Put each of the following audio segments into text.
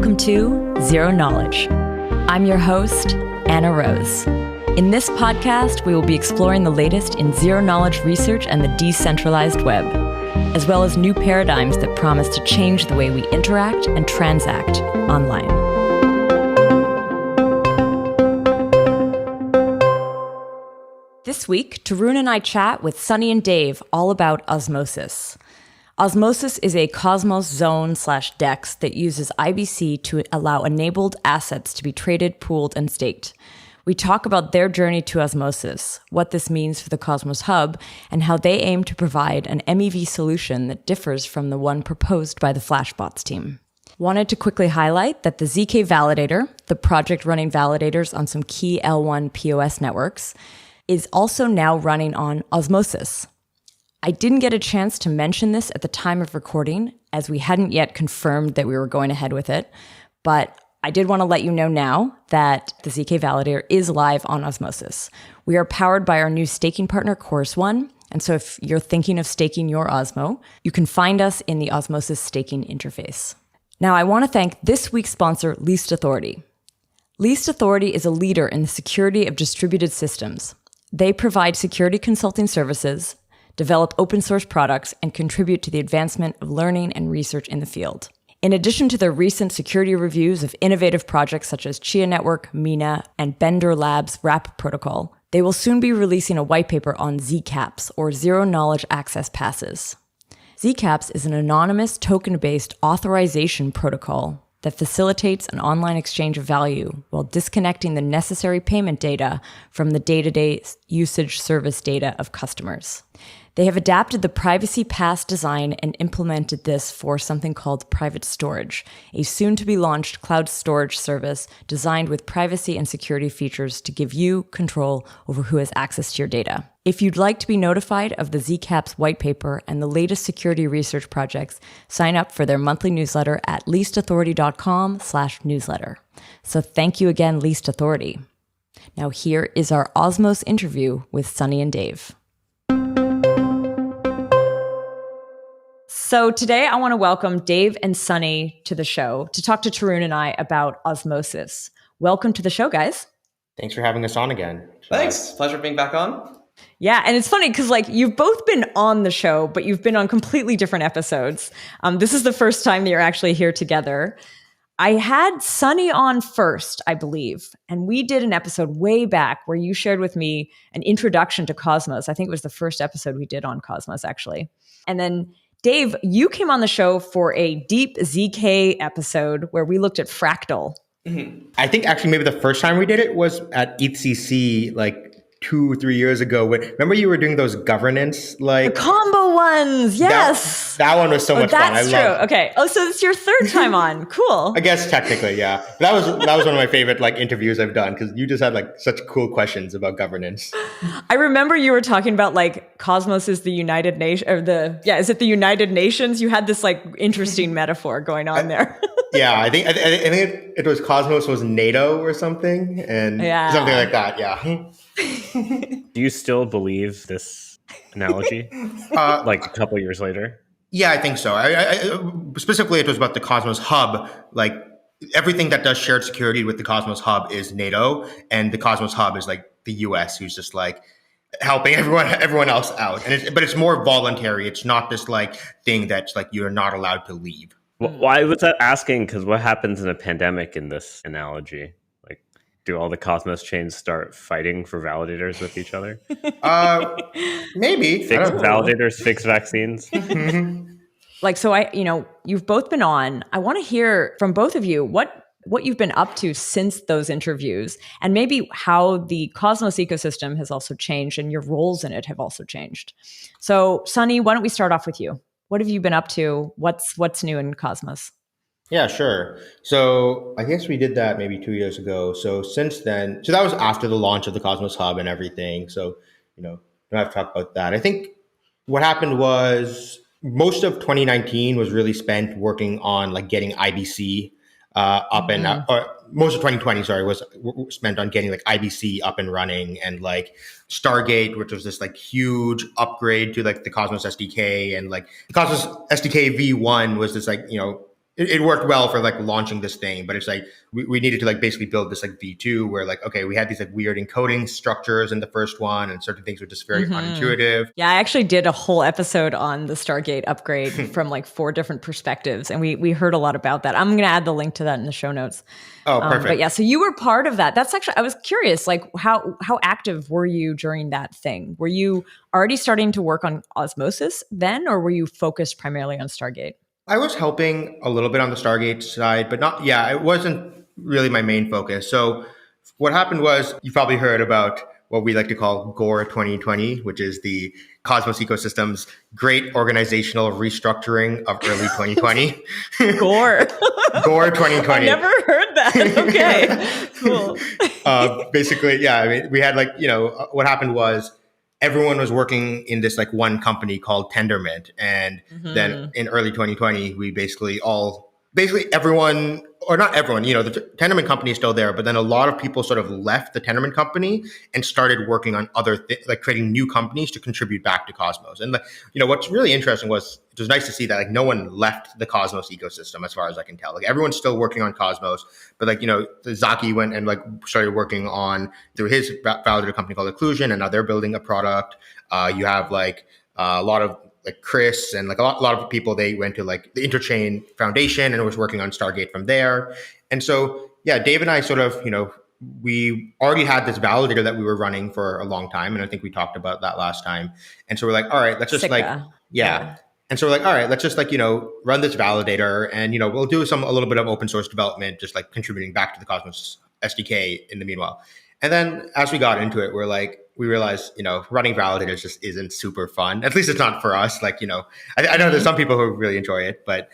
Welcome to Zero Knowledge. I'm your host, Anna Rose. In this podcast, we will be exploring the latest in zero-knowledge research and the decentralized web, as well as new paradigms that promise to change the way we interact and transact online. This week, Tarun and I chat with Sunny and Dave all about Osmosis. Osmosis is a Cosmos zone/DEX that uses IBC to allow enabled assets to be traded, pooled, and staked. We talk about their journey to Osmosis, what this means for the Cosmos Hub, and how they aim to provide an MEV solution that differs from the one proposed by the Flashbots team. Wanted to quickly highlight that the ZK Validator, the project running validators on some key L1 POS networks, is also now running on Osmosis. I didn't get a chance to mention this at the time of recording, as we hadn't yet confirmed that we were going ahead with it, but I did want to let you know now that the ZK Validator is live on Osmosis. We are powered by our new staking partner, Chorus One, and so if you're thinking of staking your Osmo, you can find us in the Osmosis staking interface. Now, I want to thank this week's sponsor, Least Authority. Least Authority is a leader in the security of distributed systems. They provide security consulting services, develop open source products, and contribute to the advancement of learning and research in the field. In addition to their recent security reviews of innovative projects such as Chia Network, Mina, and Bender Labs' RAP protocol, they will soon be releasing a whitepaper on ZKAPs, or Zero Knowledge Access Passes. ZKAPs is an anonymous token-based authorization protocol that facilitates an online exchange of value while disconnecting the necessary payment data from the day-to-day usage service data of customers. They have adapted the privacy pass design and implemented this for something called private storage, a soon-to-be-launched cloud storage service designed with privacy and security features to give you control over who has access to your data. If you'd like to be notified of the ZKAPs whitepaper and the latest security research projects, sign up for their monthly newsletter at leastauthority.com/newsletter. So thank you again, Least Authority. Now here is our Osmos interview with Sunny and Dave. So today I want to welcome Dave and Sunny to the show to talk to Tarun and I about Osmosis. Welcome to the show, guys. Thanks for having us on again. Thanks. Pleasure being back on. Yeah, and it's funny because you've both been on the show, but you've been on completely different episodes. This is the first time that you're actually here together. I had Sunny on first, I believe, and we did an episode way back where you shared with me an introduction to Cosmos. I think it was the first episode we did on Cosmos, actually. And then Dave, you came on the show for a deep ZK episode where we looked at Fractal. Mm-hmm. I think actually maybe the first time we did it was at ETHCC 2 or 3 years ago. Remember you were doing those governance the combo ones, yes. That one was so much fun. That's true. Okay. Oh, so it's your third time on. Cool. I guess technically, yeah. That was one of my favorite interviews I've done because you just had such cool questions about governance. I remember you were talking about Cosmos is the United Nation is it the United Nations? You had this interesting metaphor going on there. Yeah, I think it was Cosmos was NATO or something, and something like that. Yeah. Do you still believe this analogy? A couple years later? Yeah, I think so. I specifically, it was about the Cosmos Hub. Everything that does shared security with the Cosmos Hub is NATO, and the Cosmos Hub is the US, who's just helping everyone else out. But it's more voluntary. It's not this thing that's you're not allowed to leave. Why was that asking? Because what happens in a pandemic in this analogy? Do all the Cosmos chains start fighting for validators with each other? Maybe. Fix validators, fix vaccines. So you've both been on. I want to hear from both of you what you've been up to since those interviews, and maybe how the Cosmos ecosystem has also changed and your roles in it have also changed. So, Sunny, why don't we start off with you? What have you been up to? What's new in Cosmos? Yeah, sure. So I guess we did that maybe 2 years ago. So since then, that was after the launch of the Cosmos Hub and everything. So, don't have to talk about that. I think what happened was most of 2019 was really spent working on getting IBC up and or most of 2020, was spent on getting IBC up and running, and Stargate, which was this huge upgrade to the Cosmos SDK, and the Cosmos SDK V1 was this it worked well for like launching this thing, but it's like we needed to like basically build this like V2 where like, okay, we had these like weird encoding structures in the first one and certain things were just very unintuitive. Yeah, I actually did a whole episode on the Stargate upgrade from like 4 different perspectives, and we heard a lot about that. I'm going to add the link to that in the show notes. Oh, perfect. But yeah, so you were part of that. That's actually, I was curious, like how active were you during that thing? Were you already starting to work on Osmosis then, or were you focused primarily on Stargate? I was helping a little bit on the Stargate side, but not, yeah, it wasn't really my main focus. So what happened was you probably heard about what we like to call GORE 2020, which is the Cosmos ecosystem's great organizational restructuring of early 2020. GORE. GORE 2020. I've never heard that. Okay, cool. Basically, yeah, I mean, we had like, what happened was everyone was working in this like one company called Tendermint. And then in early 2020, we basically everyone, or not everyone, the Tendermint company is still there, but then a lot of people sort of left the Tendermint company and started working on other like creating new companies to contribute back to Cosmos. And what's really interesting was it was nice to see that like no one left the Cosmos ecosystem as far as I can tell. Like everyone's still working on Cosmos, but like, Zaki went and like started working on through his validator company called Occlusion, and now they're building a product. You have like a lot of like Chris and like a lot of people, they went to like the Interchain Foundation and was working on Stargate from there. And so, yeah, Dave and I sort of, we already had this validator that we were running for a long time. And I think we talked about that last time. And so we're like, all right, let's just yeah. And so we're like, all right, let's just like, run this validator and, we'll do a little bit of open source development, just like contributing back to the Cosmos SDK in the meanwhile. And then as we got into it, we realized, running validators just isn't super fun. At least it's not for us. Like, I know there's some people who really enjoy it, but,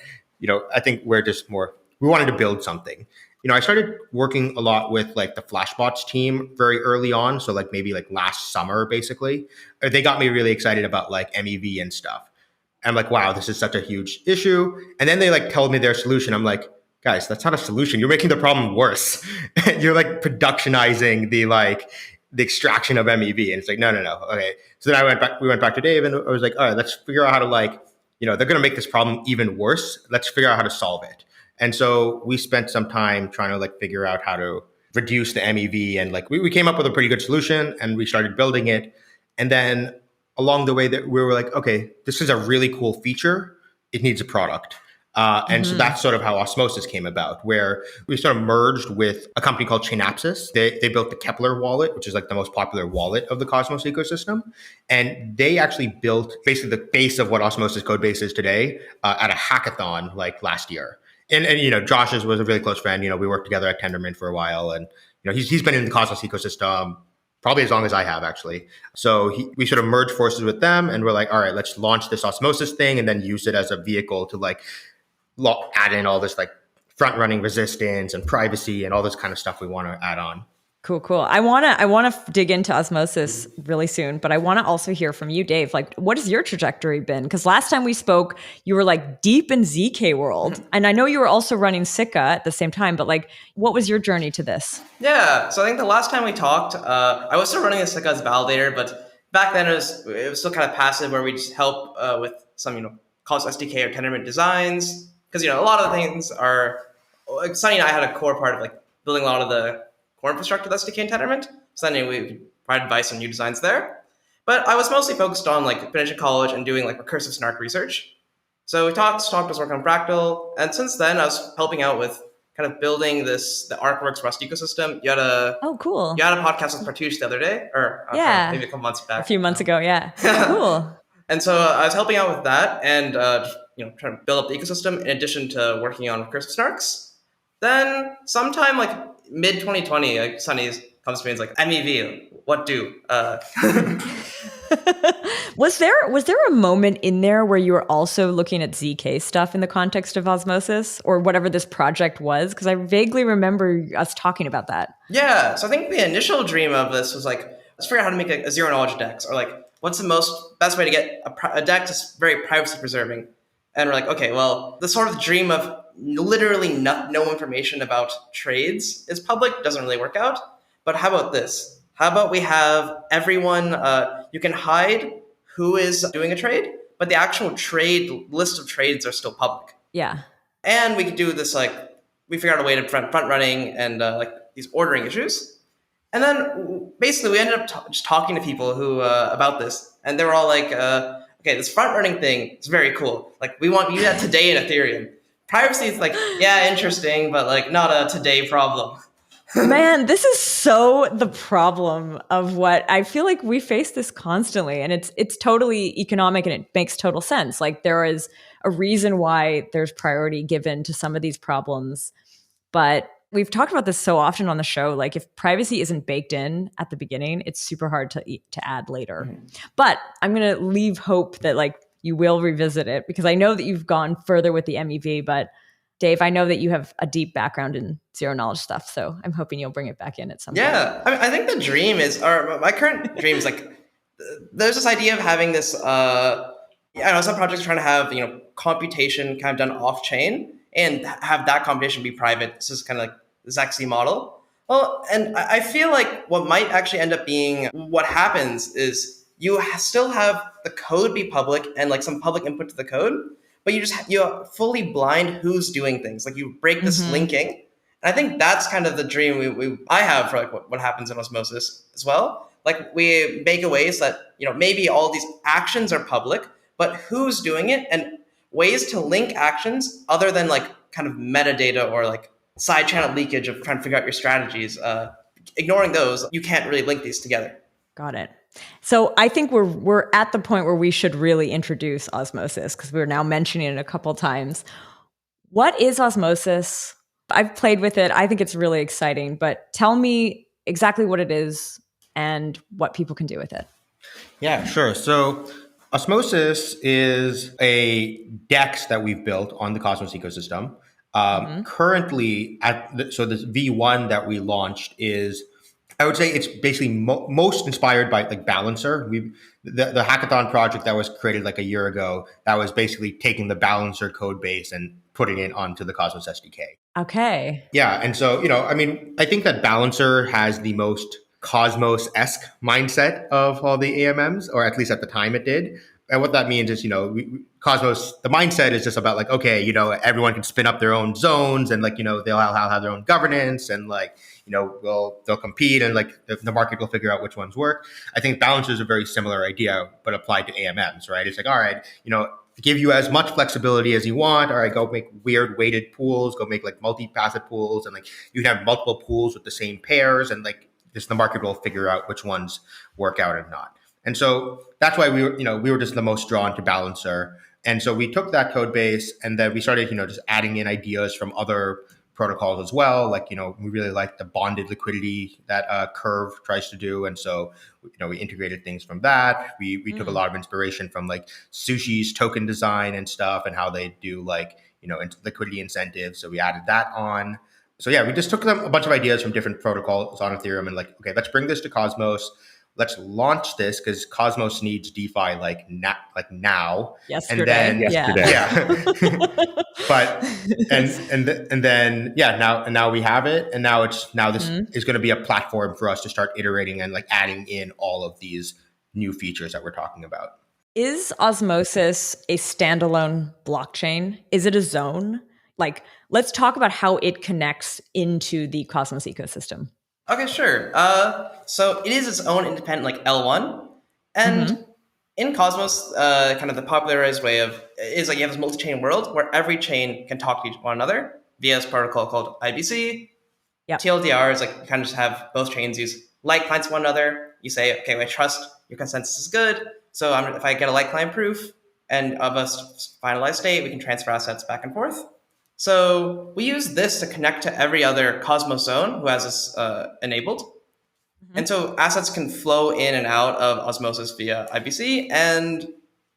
I think we're just we wanted to build something. I started working a lot with like the Flashbots team very early on. So like maybe like last summer, basically, they got me really excited about like MEV and stuff. I'm like, wow, this is such a huge issue. And then they like told me their solution. I'm like, guys, that's not a solution. You're making the problem worse. You're like productionizing the extraction of MEV. And it's like, no. Okay. So then we went back to Dave and I was like, all right, let's figure out how to they're going to make this problem even worse. Let's figure out how to solve it. And so we spent some time trying to like figure out how to reduce the MEV. And like, we came up with a pretty good solution and we started building it. And then along the way that we were like, okay, this is a really cool feature. It needs a product. And so that's sort of how Osmosis came about, where we sort of merged with a company called Chainapsis. They built the Kepler wallet, which is like the most popular wallet of the Cosmos ecosystem. And they actually built basically the base of what Osmosis codebase is today at a hackathon like last year. And Josh's was a really close friend. We worked together at Tendermint for a while. And, he's been in the Cosmos ecosystem probably as long as I have, actually. So we sort of merged forces with them and we're like, all right, let's launch this Osmosis thing and then use it as a vehicle to like add in all this like front running resistance and privacy and all this kind of stuff we want to add on. Cool. I want to dig into Osmosis really soon, but I want to also hear from you, Dave. Like, what has your trajectory been? Because last time we spoke, you were like deep in ZK world, and I know you were also running Sika at the same time. But like, what was your journey to this? Yeah, so I think the last time we talked, I was still running a Sika as validator, but back then it was still kind of passive, where we just help with some Cosmos SDK or Tendermint designs, because a lot of the things are like Sunny and I had a core part of like building a lot of the core infrastructure that's SDK and Tendermint. So then we provide advice on new designs there. But I was mostly focused on like finishing college and doing like recursive snark research. So we talked us work on Fractal, and since then I was helping out with kind of building the ArcWorks Rust ecosystem. You had a podcast with Partouche the other day, or maybe a couple months back. A few months ago, yeah. Cool. And so I was helping out with that and trying to build up the ecosystem in addition to working on recursive snarks. Then sometime like mid 2020, like Sunny comes to me and is like, MEV, what do? Was there a moment in there where you were also looking at ZK stuff in the context of Osmosis or whatever this project was? Because I vaguely remember us talking about that. Yeah, so I think the initial dream of this was like, let's figure out how to make a zero knowledge DEX, or like, what's the best way to get a DEX that's very privacy preserving? And we're like, okay, well, the sort of dream of literally no information about trades is public doesn't really work out. But how about this? How about we have everyone, you can hide who is doing a trade, but the actual trade list of trades are still public. Yeah. and we could do this we figured out a way to front running and these ordering issues. And then basically we ended up just talking to people who about this, and they were all like, okay, this front running thing is very cool. Like, we want you to do that today in Ethereum. Privacy is like, yeah, interesting, but like not a today problem. Man, this is so the problem of what I feel like we face this constantly, and it's totally economic and it makes total sense. Like, there is a reason why there's priority given to some of these problems, but we've talked about this so often on the show. Like, if privacy isn't baked in at the beginning, it's super hard to add later. Mm-hmm. But I'm going to leave hope that like you will revisit it, because I know that you've gone further with the MEV, but Dave, I know that you have a deep background in zero knowledge stuff, so I'm hoping you'll bring it back in at some point. Yeah, I mean, I think the dream is, or my current dream is like, there's this idea of having this, I know some projects are trying to have, computation kind of done off chain and have that computation be private. This is kind of like the XC model. Well, and I feel like what might actually end up being what happens is you still have the code be public and like some public input to the code, but you're fully blind who's doing things. Like, you break this linking. And I think that's kind of the dream I have for like what happens in Osmosis as well. Like, we make a ways that, maybe all these actions are public, but who's doing it and ways to link actions other than like kind of metadata or like side channel leakage of trying to figure out your strategies. Ignoring those, you can't really link these together. Got it. So I think we're at the point where we should really introduce Osmosis, because we're now mentioning it a couple times. What is Osmosis? I've played with it. I think it's really exciting, but tell me exactly what it is and what people can do with it. Yeah, sure. So Osmosis is a DEX that we've built on the Cosmos ecosystem. Currently, so this V1 that we launched is, I would say it's basically most inspired by like Balancer. The hackathon project that was created like a year ago, that was basically taking the Balancer code base and putting it onto the Cosmos SDK. Okay. Yeah. And so, I think that Balancer has the most Cosmos-esque mindset of all the AMMs, or at least at the time it did. And what that means is, Cosmos, the mindset is just about like, okay, everyone can spin up their own zones, and like, they'll have their own governance, and like, they'll compete, and like the market will figure out which ones work. I think Balancer is a very similar idea, but applied to AMMs, right? It's like, all right, give you as much flexibility as you want. All right, go make weird weighted pools, go make like multi-facet pools, and like you can have multiple pools with the same pairs, and like just the market will figure out which ones work out and not. And so that's why we were just the most drawn to Balancer. And so we took that code base, and then we started, just adding in ideas from other protocols as well. Like, we really like the bonded liquidity that Curve tries to do. And so, we integrated things from that. We took a lot of inspiration from like Sushi's token design and stuff, and how they do like, liquidity incentives. So we added that on. So yeah, we just took a bunch of ideas from different protocols on Ethereum and like, okay, let's bring this to Cosmos. Let's launch this, because Cosmos needs DeFi like now. Yesterday. And then yeah. But now we have it, and now this is going to be a platform for us to start iterating and like adding in all of these new features that we're talking about. Is Osmosis a standalone blockchain? Is it a zone? Like, let's talk about how it connects into the Cosmos ecosystem. Okay, sure. So it is its own independent like L1, and in Cosmos, kind of the popularized way is like you have this multi-chain world where every chain can talk to one another via this protocol called IBC. Yep. TLDR is like you kind of just have both chains use light clients to one another. You say, okay, I trust your consensus is good. So if I get a light client proof and of a finalized state, we can transfer assets back and forth. So we use this to connect to every other Cosmos zone who has this enabled. And so assets can flow in and out of Osmosis via IBC, and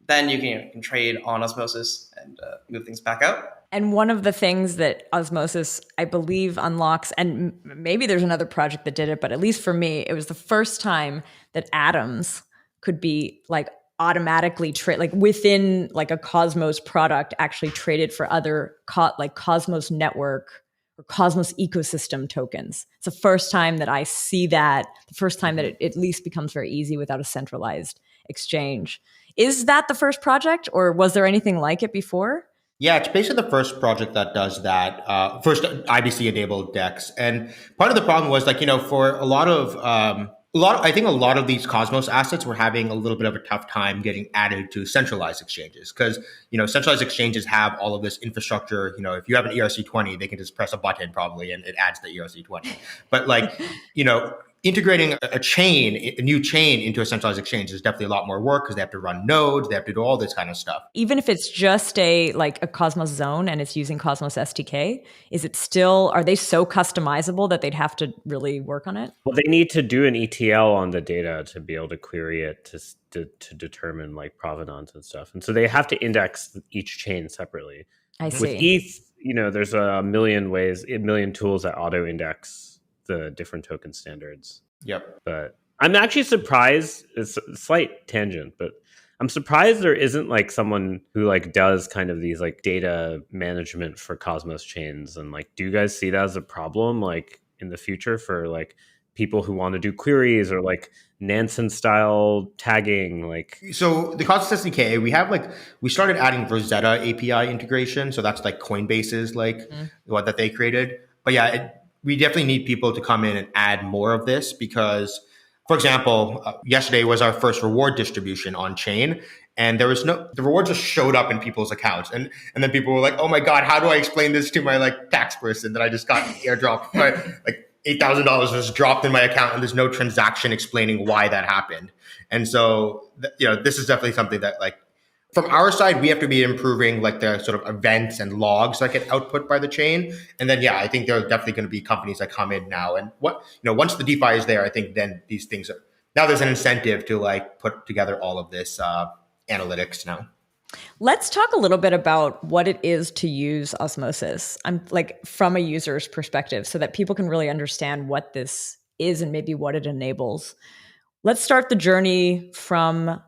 then you can trade on Osmosis and move things back out. And one of the things that Osmosis, I believe, unlocks, and maybe there's another project that did it, but at least for me, it was the first time that atoms could be like automatically like within like a Cosmos product actually traded for other like Cosmos network or Cosmos ecosystem tokens. It's the first time that I see that, the first time that it at least becomes very easy without a centralized exchange. Is that the first project, or was there anything like it before? Yeah, it's basically the first project that does that. First IBC enabled DEX, and part of the problem was like for I think a lot of these Cosmos assets were having a little bit of a tough time getting added to centralized exchanges because centralized exchanges have all of this infrastructure. If you have an ERC20, they can just press a button probably and it adds the ERC20. But integrating a new chain into a centralized exchange is definitely a lot more work because they have to run nodes, they have to do all this kind of stuff. Even if it's just a Cosmos zone and it's using Cosmos SDK, are they so customizable that they'd have to really work on it? Well, they need to do an ETL on the data to be able to query it to determine provenance and stuff. And so they have to index each chain separately. I see. With ETH, there's a million tools that auto index the different token standards. Yep. But I'm actually surprised, it's a slight tangent, but I'm surprised there isn't someone who does kind of these data management for Cosmos chains. And do you guys see that as a problem in the future for people who want to do queries or Nansen style tagging? So the Cosmos SDK, we started adding Rosetta API integration. So that's Coinbase's what that they created. But yeah, we definitely need people to come in and add more of this because, for example, yesterday was our first reward distribution on chain. And the reward just showed up in people's accounts. And then people were like, oh my God, how do I explain this to my tax person that I just got airdropped? $8,000 was dropped in my account and there's no transaction explaining why that happened. And so, this is definitely something that from our side, we have to be improving the sort of events and logs that get output by the chain. And then, I think there are definitely going to be companies that come in now. And once the DeFi is there, I think then these things now there's an incentive to put together all of this analytics now. Let's talk a little bit about what it is to use Osmosis. I'm from a user's perspective so that people can really understand what this is and maybe what it enables. Let's start the journey from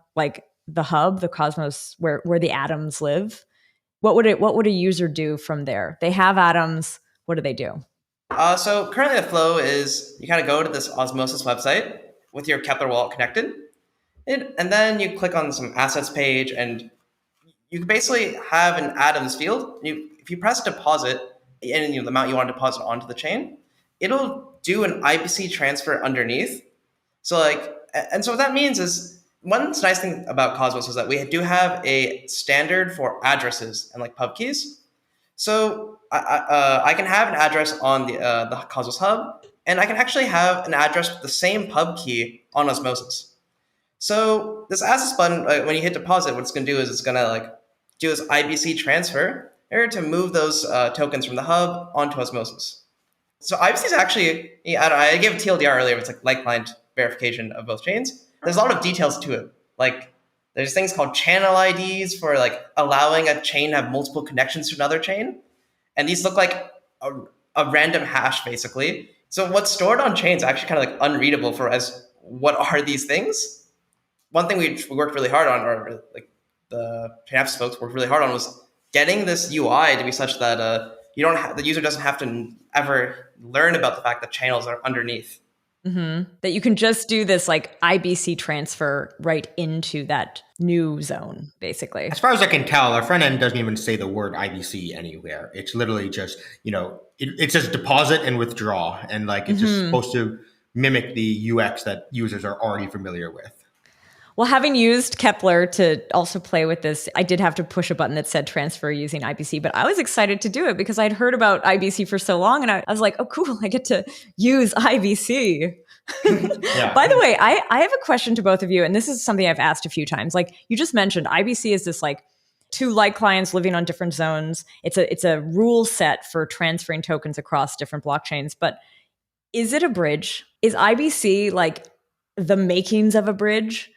the hub, the Cosmos, where the atoms live. What would a user do from there? They have atoms. What do they do? So currently the flow is you kind of go to this Osmosis website with your Kepler wallet connected, and then you click on some assets page, and you can basically have an atoms field. If you press deposit and the amount you want to deposit onto the chain, it'll do an IBC transfer underneath. So and so what that means is, one nice thing about Cosmos is that we do have a standard for addresses and pub keys. So I can have an address on the Cosmos hub, and I can actually have an address with the same pub key on Osmosis. So this assets button, when you hit deposit, what it's going to do is it's going to do this IBC transfer in order to move those tokens from the hub onto Osmosis. So IBC is actually, I gave a TLDR earlier, it's client verification of both chains. There's a lot of details to it. There's things called channel IDs for allowing a chain to have multiple connections to another chain. And these look like a random hash, basically. So what's stored on chain is actually kind of unreadable for as what are these things? One thing we worked really hard on, or the Chainapps folks worked really hard on, was getting this UI to be such that the user doesn't have to ever learn about the fact that channels are underneath. Mm-hmm. That you can just do this IBC transfer right into that new zone, basically. As far as I can tell, our front end doesn't even say the word IBC anywhere. It's literally just, it says deposit and withdraw. And it's just supposed to mimic the UX that users are already familiar with. Well, having used Kepler to also play with this, I did have to push a button that said transfer using IBC, but I was excited to do it because I'd heard about IBC for so long, and I was like, oh, cool, I get to use IBC. Yeah. By the way, I have a question to both of you, and this is something I've asked a few times. You just mentioned, IBC is this two light clients living on different zones. It's a rule set for transferring tokens across different blockchains, but is it a bridge? Is IBC the makings of a bridge?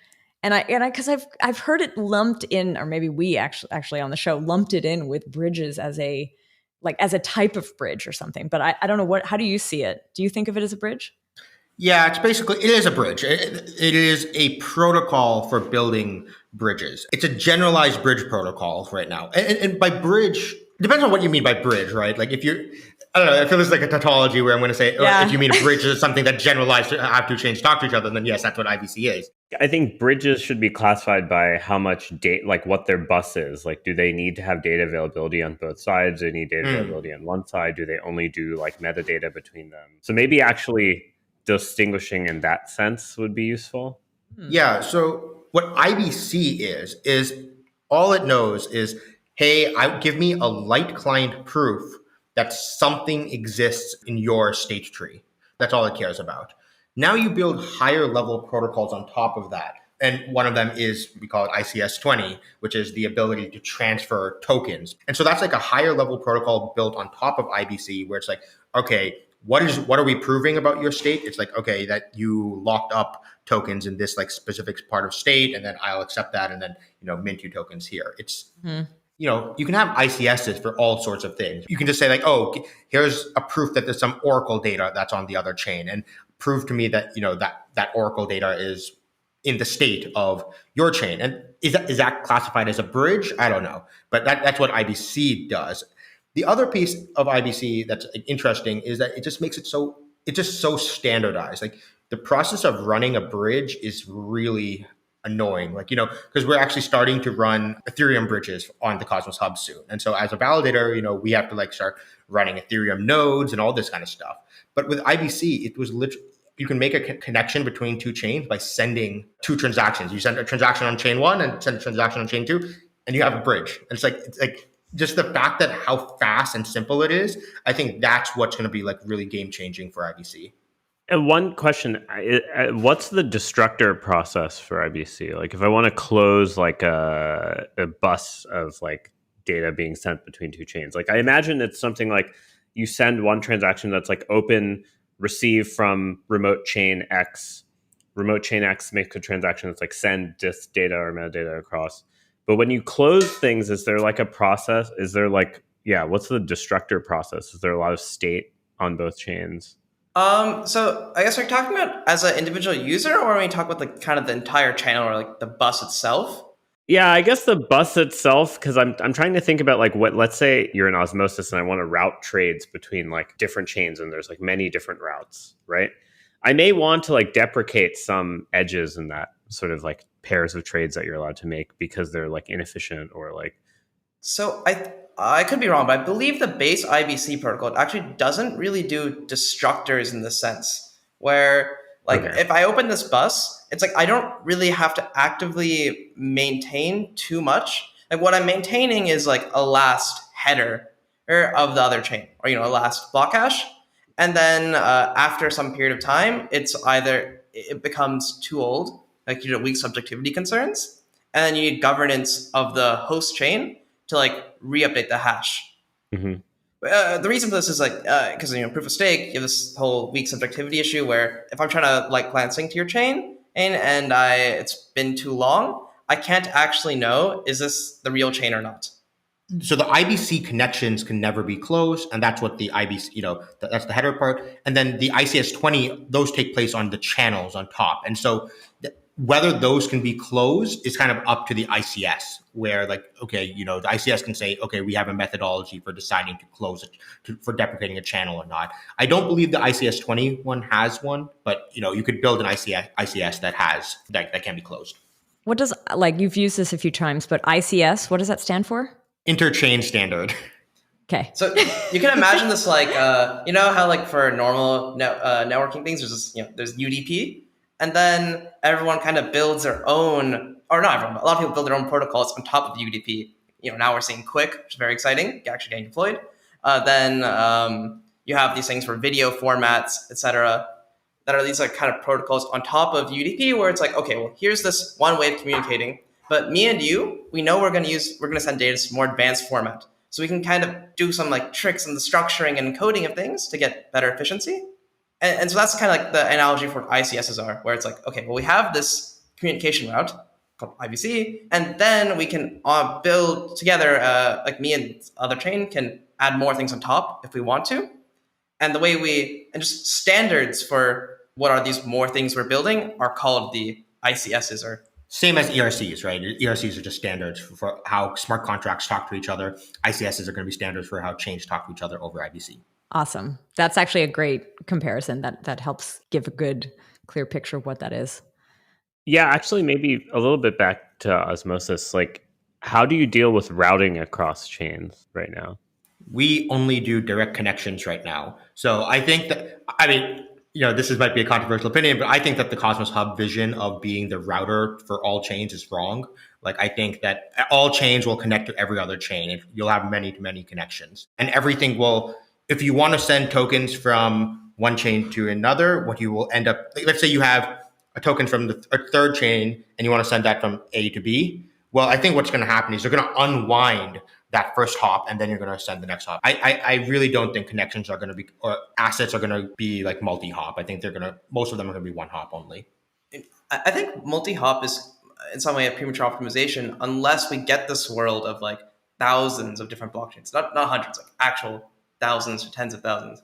And because I've heard it lumped in, or maybe we actually on the show lumped it in with bridges as a type of bridge or something. But I don't know how do you see it? Do you think of it as a bridge? Yeah, it is a bridge. It is a protocol for building bridges. It's a generalized bridge protocol right now. And by bridge, it depends on what you mean by bridge, right? I don't know, I feel this is a tautology where I'm going to say, if you mean a bridge is something that generalized to have two chains talk to each other, then yes, that's what IBC is. I think bridges should be classified by how much data, like what their bus is. Like, do they need to have data availability on both sides? Do they need data availability on one side? Do they only do like metadata between them? So maybe actually distinguishing in that sense would be useful. Yeah. So what IBC is all it knows is, hey, give me a light client proof that something exists in your state tree. That's all it cares about. Now you build higher level protocols on top of that. And one of them is, we call it ICS 20, which is the ability to transfer tokens. And so that's like a higher level protocol built on top of IBC, where it's like, okay, what are we proving about your state? It's like, okay, that you locked up tokens in this like specific part of state, and then I'll accept that, and then mint you tokens here. It's you can have ICSs for all sorts of things. You can just say like, oh, here's a proof that there's some Oracle data that's on the other chain, and prove to me that that Oracle data is in the state of your chain. And is that classified as a bridge? I don't know, but that's what IBC does. The other piece of IBC that's interesting is that it just makes it so standardized. Like the process of running a bridge is really annoying. Like, because we're actually starting to run Ethereum bridges on the Cosmos Hub soon. And so as a validator, we have to like start running Ethereum nodes and all this kind of stuff. But with IBC, it was literally, you can make a connection between two chains by sending two transactions. You send a transaction on chain one and send a transaction on chain two, and you have a bridge. And it's like just the fact that how fast and simple it is, I think that's what's going to be like really game changing for IBC. And one question, what's the destructor process for IBC? Like if I want to close like a bus of like data being sent between two chains, like I imagine it's something like you send one transaction that's like open, receive from remote chain X. Remote chain X makes a transaction that's like send this data or metadata across. But when you close things, is there like a process? Is there like, what's the destructor process? Is there a lot of state on both chains? So I guess we're talking about as an individual user, or when we talk about like kind of the entire channel or like the bus itself? Yeah, I guess the bus itself, because I'm trying to think about like what, let's say you're in Osmosis and I want to route trades between like different chains and there's like many different routes, right? I may want to like deprecate some edges in that sort of like pairs of trades that you're allowed to make because they're like inefficient or like. So I could be wrong, but I believe the base IBC protocol actually doesn't really do destructors in the sense where like if I open this bus, it's like I don't really have to actively maintain too much. Like what I'm maintaining is like a last header of the other chain, or a last block hash. And then after some period of time, it becomes too old, like weak subjectivity concerns, and then you need governance of the host chain to like re-update the hash. Mm-hmm. The reason for this is like because proof of stake, you have this whole weak subjectivity issue where if I'm trying to like client sync to your chain and it's been too long, I can't actually know is this the real chain or not. So the IBC connections can never be closed, and that's what the IBC, that's the header part. And then the ICS 20, those take place on the channels on top. And so whether those can be closed is kind of up to the ICS, where like, okay, the ICS can say, okay, we have a methodology for deciding to close it, for deprecating a channel or not. I don't believe the ICS 20 one has one, but you could build an ICS that can be closed. What does, like, you've used this a few times, but ICS, what does that stand for? Interchain standard. Okay. So you can imagine this like, how like for normal networking things, there's this, there's UDP, and then everyone kind of builds their own, or not everyone, but a lot of people build their own protocols on top of UDP. Now we're seeing Quick, which is very exciting, actually getting deployed. Then you have these things for video formats, etc., that are these like kind of protocols on top of UDP, where it's like, okay, well, here's this one way of communicating, but me and you, we know we're going to send data to more advanced format. So we can kind of do some like tricks in the structuring and encoding of things to get better efficiency. And so that's kind of like the analogy for what ICSs are, where it's like, okay, well, we have this communication route called IBC, and then we can build together, like me and other chain can add more things on top if we want to. And the way and just standards for what are these more things we're building are called the ICSs, or same as ERCs, right? ERCs are just standards for how smart contracts talk to each other. ICSs are going to be standards for how chains talk to each other over IBC. Awesome. That's actually a great comparison. That helps give a good, clear picture of what that is. Yeah, actually, maybe a little bit back to osmosis. Like, how do you deal with routing across chains right now? We only do direct connections right now. So I think that, I mean, this might be a controversial opinion, but I think that the Cosmos Hub vision of being the router for all chains is wrong. Like, I think that all chains will connect to every other chain, and you'll have many to many connections, and everything will. If you want to send tokens from one chain to another, what you will end up, like, let's say you have a token from a third chain, and you want to send that from A to B. Well, I think what's going to happen is you're going to unwind that first hop, and then you're going to send the next hop. I really don't think connections are going to be, or assets are going to be like multi-hop. I think most of them are going to be one hop only. I think multi-hop is in some way a premature optimization unless we get this world of like thousands of different blockchains, not hundreds, like actual thousands or tens of thousands.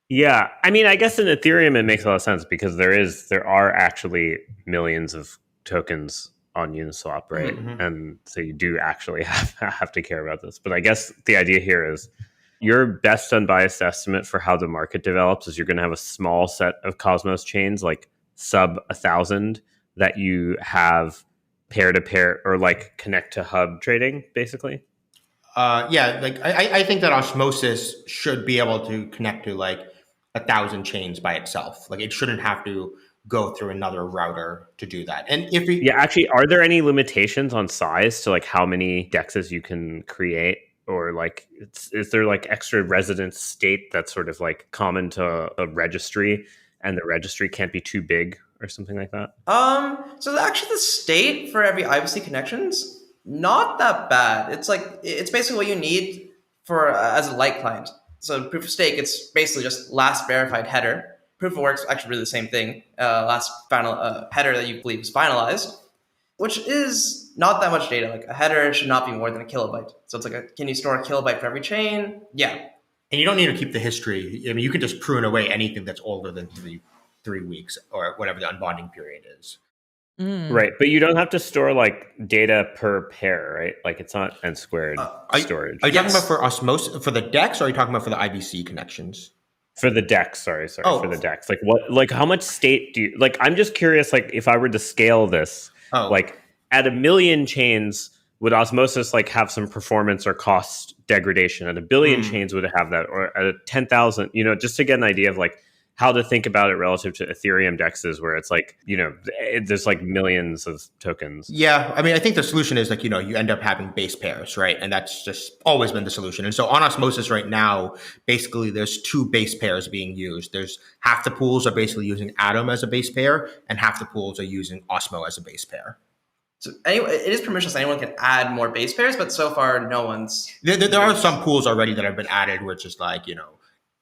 Yeah, I mean, I guess in Ethereum it makes a lot of sense because there are actually millions of tokens on Uniswap, right? Mm-hmm. And so you do actually have to care about this. But I guess the idea here is your best unbiased estimate for how the market develops is you're going to have a small set of Cosmos chains, like sub 1,000, that you have pair to pair or like connect to hub trading, basically. Yeah, like I think that osmosis should be able to connect to like 1,000 chains by itself. Like, it shouldn't have to go through another router to do that. And if we, Yeah, actually, are there any limitations on size to like how many dexes you can create? Or like, is there like extra residence state that's sort of like common to a registry, and the registry can't be too big or something like that? So actually the state for every IBC connection's not that bad. It's basically what you need for as a light client. So proof of stake, it's basically just last verified header. Proof of work's actually really the same thing. Last final header that you believe is finalized, which is not that much data. Like a header should not be more than a kilobyte. So it's like, can you store a kilobyte for every chain? Yeah. and you don't need to keep the history. I mean, you can just prune away anything that's older than three weeks or whatever the unbonding period is. Right, but you don't have to store like data per pair, right? Like it's not n squared storage. Are you talking about for osmosis for the DEX, or are you talking about for the IBC connections? For the DEX, sorry, Oh. for the DEX. Like what? Like how much state do you like? I'm just curious. Like if I were to scale this, like at 1 million chains, would osmosis like have some performance or cost degradation? At 1 billion chains, would it have that? Or at 10,000? Just to get an idea of like how to think about it relative to Ethereum dexes, where it's like there's like millions of tokens. Yeah, I mean, I think the solution is like, you end up having base pairs, right? And that's just always been the solution. And so on osmosis right now, basically there's 2 base pairs being used. There's half the pools are basically using Atom as a base pair, and half the pools are using Osmo as a base pair. So anyway, it is permissionless. Anyone can add more base pairs, but so far no one's. There are some pools already that have been added, which is like,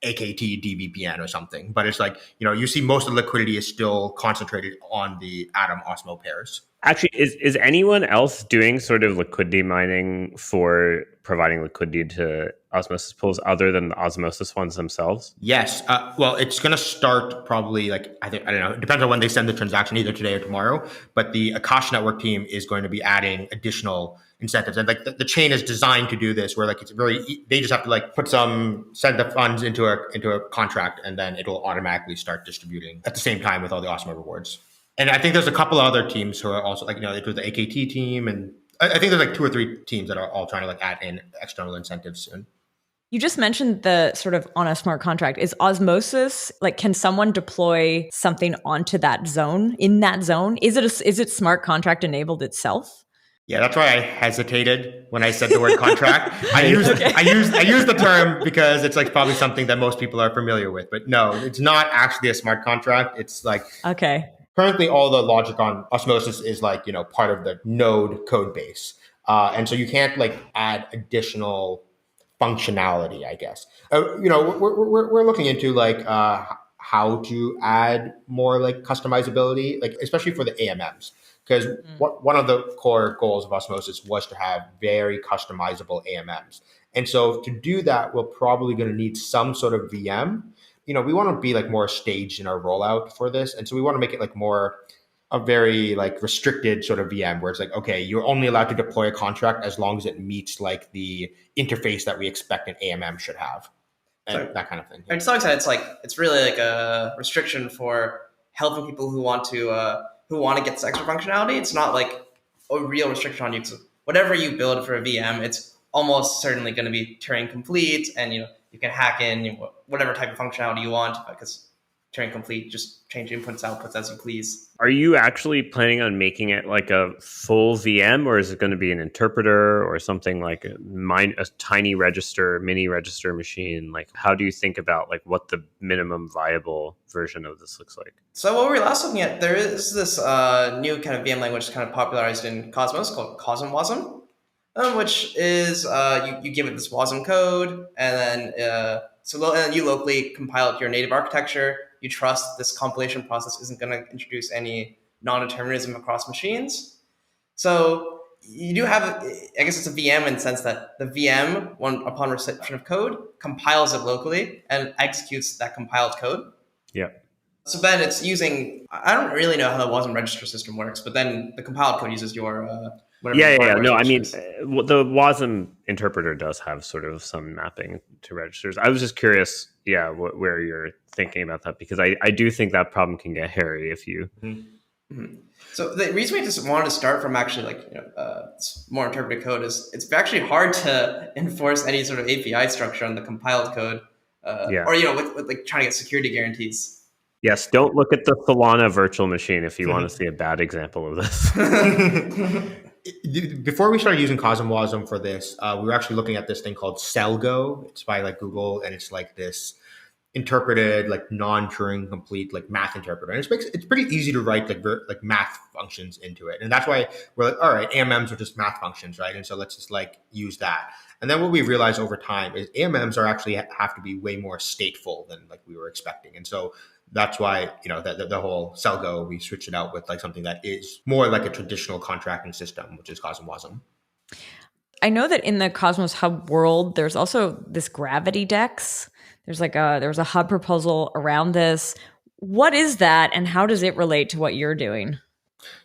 AKT DVPN or something. But it's like, you see most of the liquidity is still concentrated on the Atom Osmo pairs. Actually, is anyone else doing sort of liquidity mining for providing liquidity to osmosis pools other than the osmosis ones themselves? Yes. Well, it's going to start probably I don't know. It depends on when they send the transaction, either today or tomorrow. But the Akash network team is going to be adding additional incentives. And like the chain is designed to do this, where like they just have to like send the funds into a contract, and then it'll automatically start distributing at the same time with all the Osmo rewards. And I think there's a couple of other teams who are also like, there's the AKT team, and I think there's like 2 or 3 teams that are all trying to like add in external incentives soon. You just mentioned the sort of on a smart contract. Is osmosis, like, can someone deploy something onto that zone, in that zone? Is it smart contract enabled itself? Yeah, that's why I hesitated when I said the word contract. I use the term because it's like probably something that most people are familiar with. But no, it's not actually a smart contract. It's like, okay. Currently, all the logic on osmosis is like, part of the node code base. And so you can't like add additional functionality, I guess. We're looking into like how to add more like customizability, like especially for the AMMs. Because one of the core goals of osmosis was to have very customizable AMMs. And so to do that, we're probably going to need some sort of VM. We want to be like more staged in our rollout for this. And so we want to make it like more a very like restricted sort of VM, where it's like, okay, you're only allowed to deploy a contract as long as it meets like the interface that we expect an AMM should have. And that kind of thing. And to some extent, it's really like a restriction for helping people who want who want to get this extra functionality, it's not like a real restriction on you. So whatever you build for a VM, it's almost certainly going to be Turing complete, and you can hack in whatever type of functionality you want because Turing complete, just change inputs, outputs as you please. Are you actually planning on making it like a full VM, or is it going to be an interpreter or something like a tiny register, mini register machine? Like, how do you think about like what the minimum viable version of this looks like? So what we were last looking at, there is this new kind of VM language kind of popularized in Cosmos called CosmWasm, which is you give it this WASM code, and then you locally compile it to your native architecture. You trust this compilation process isn't going to introduce any non-determinism across machines. So you do have, I guess it's a VM in the sense that the VM, upon reception of code, compiles it locally and executes that compiled code. Yeah. So then it's using, I don't really know how the WASM register system works, but then the compiled code uses your Yeah. No, I mean, the WASM interpreter does have sort of some mapping to registers. I was just curious, where you're thinking about that, because I do think that problem can get hairy if you... Mm-hmm. So the reason we just wanted to start from actually more interpreted code is it's actually hard to enforce any sort of API structure on the compiled code, or with like trying to get security guarantees. Yes, don't look at the Solana virtual machine if you want to see a bad example of this. Before we started using CosmWasm for this, we were actually looking at this thing called Celgo. It's by like Google, and it's like this interpreted like non-Turing complete like math interpreter, and it's pretty easy to write like math functions into it, and that's why we're like, all right, AMMs are just math functions, right? And so let's just like use that. And then what we realized over time is AMMs are actually have to be way more stateful than like we were expecting, and so that's why the whole Celgo, we switched it out with like something that is more like a traditional contracting system, which is CosmWasm. I know that in the Cosmos Hub world, there's also this Gravity DEX. There was a hub proposal around this. What is that, and how does it relate to what you're doing?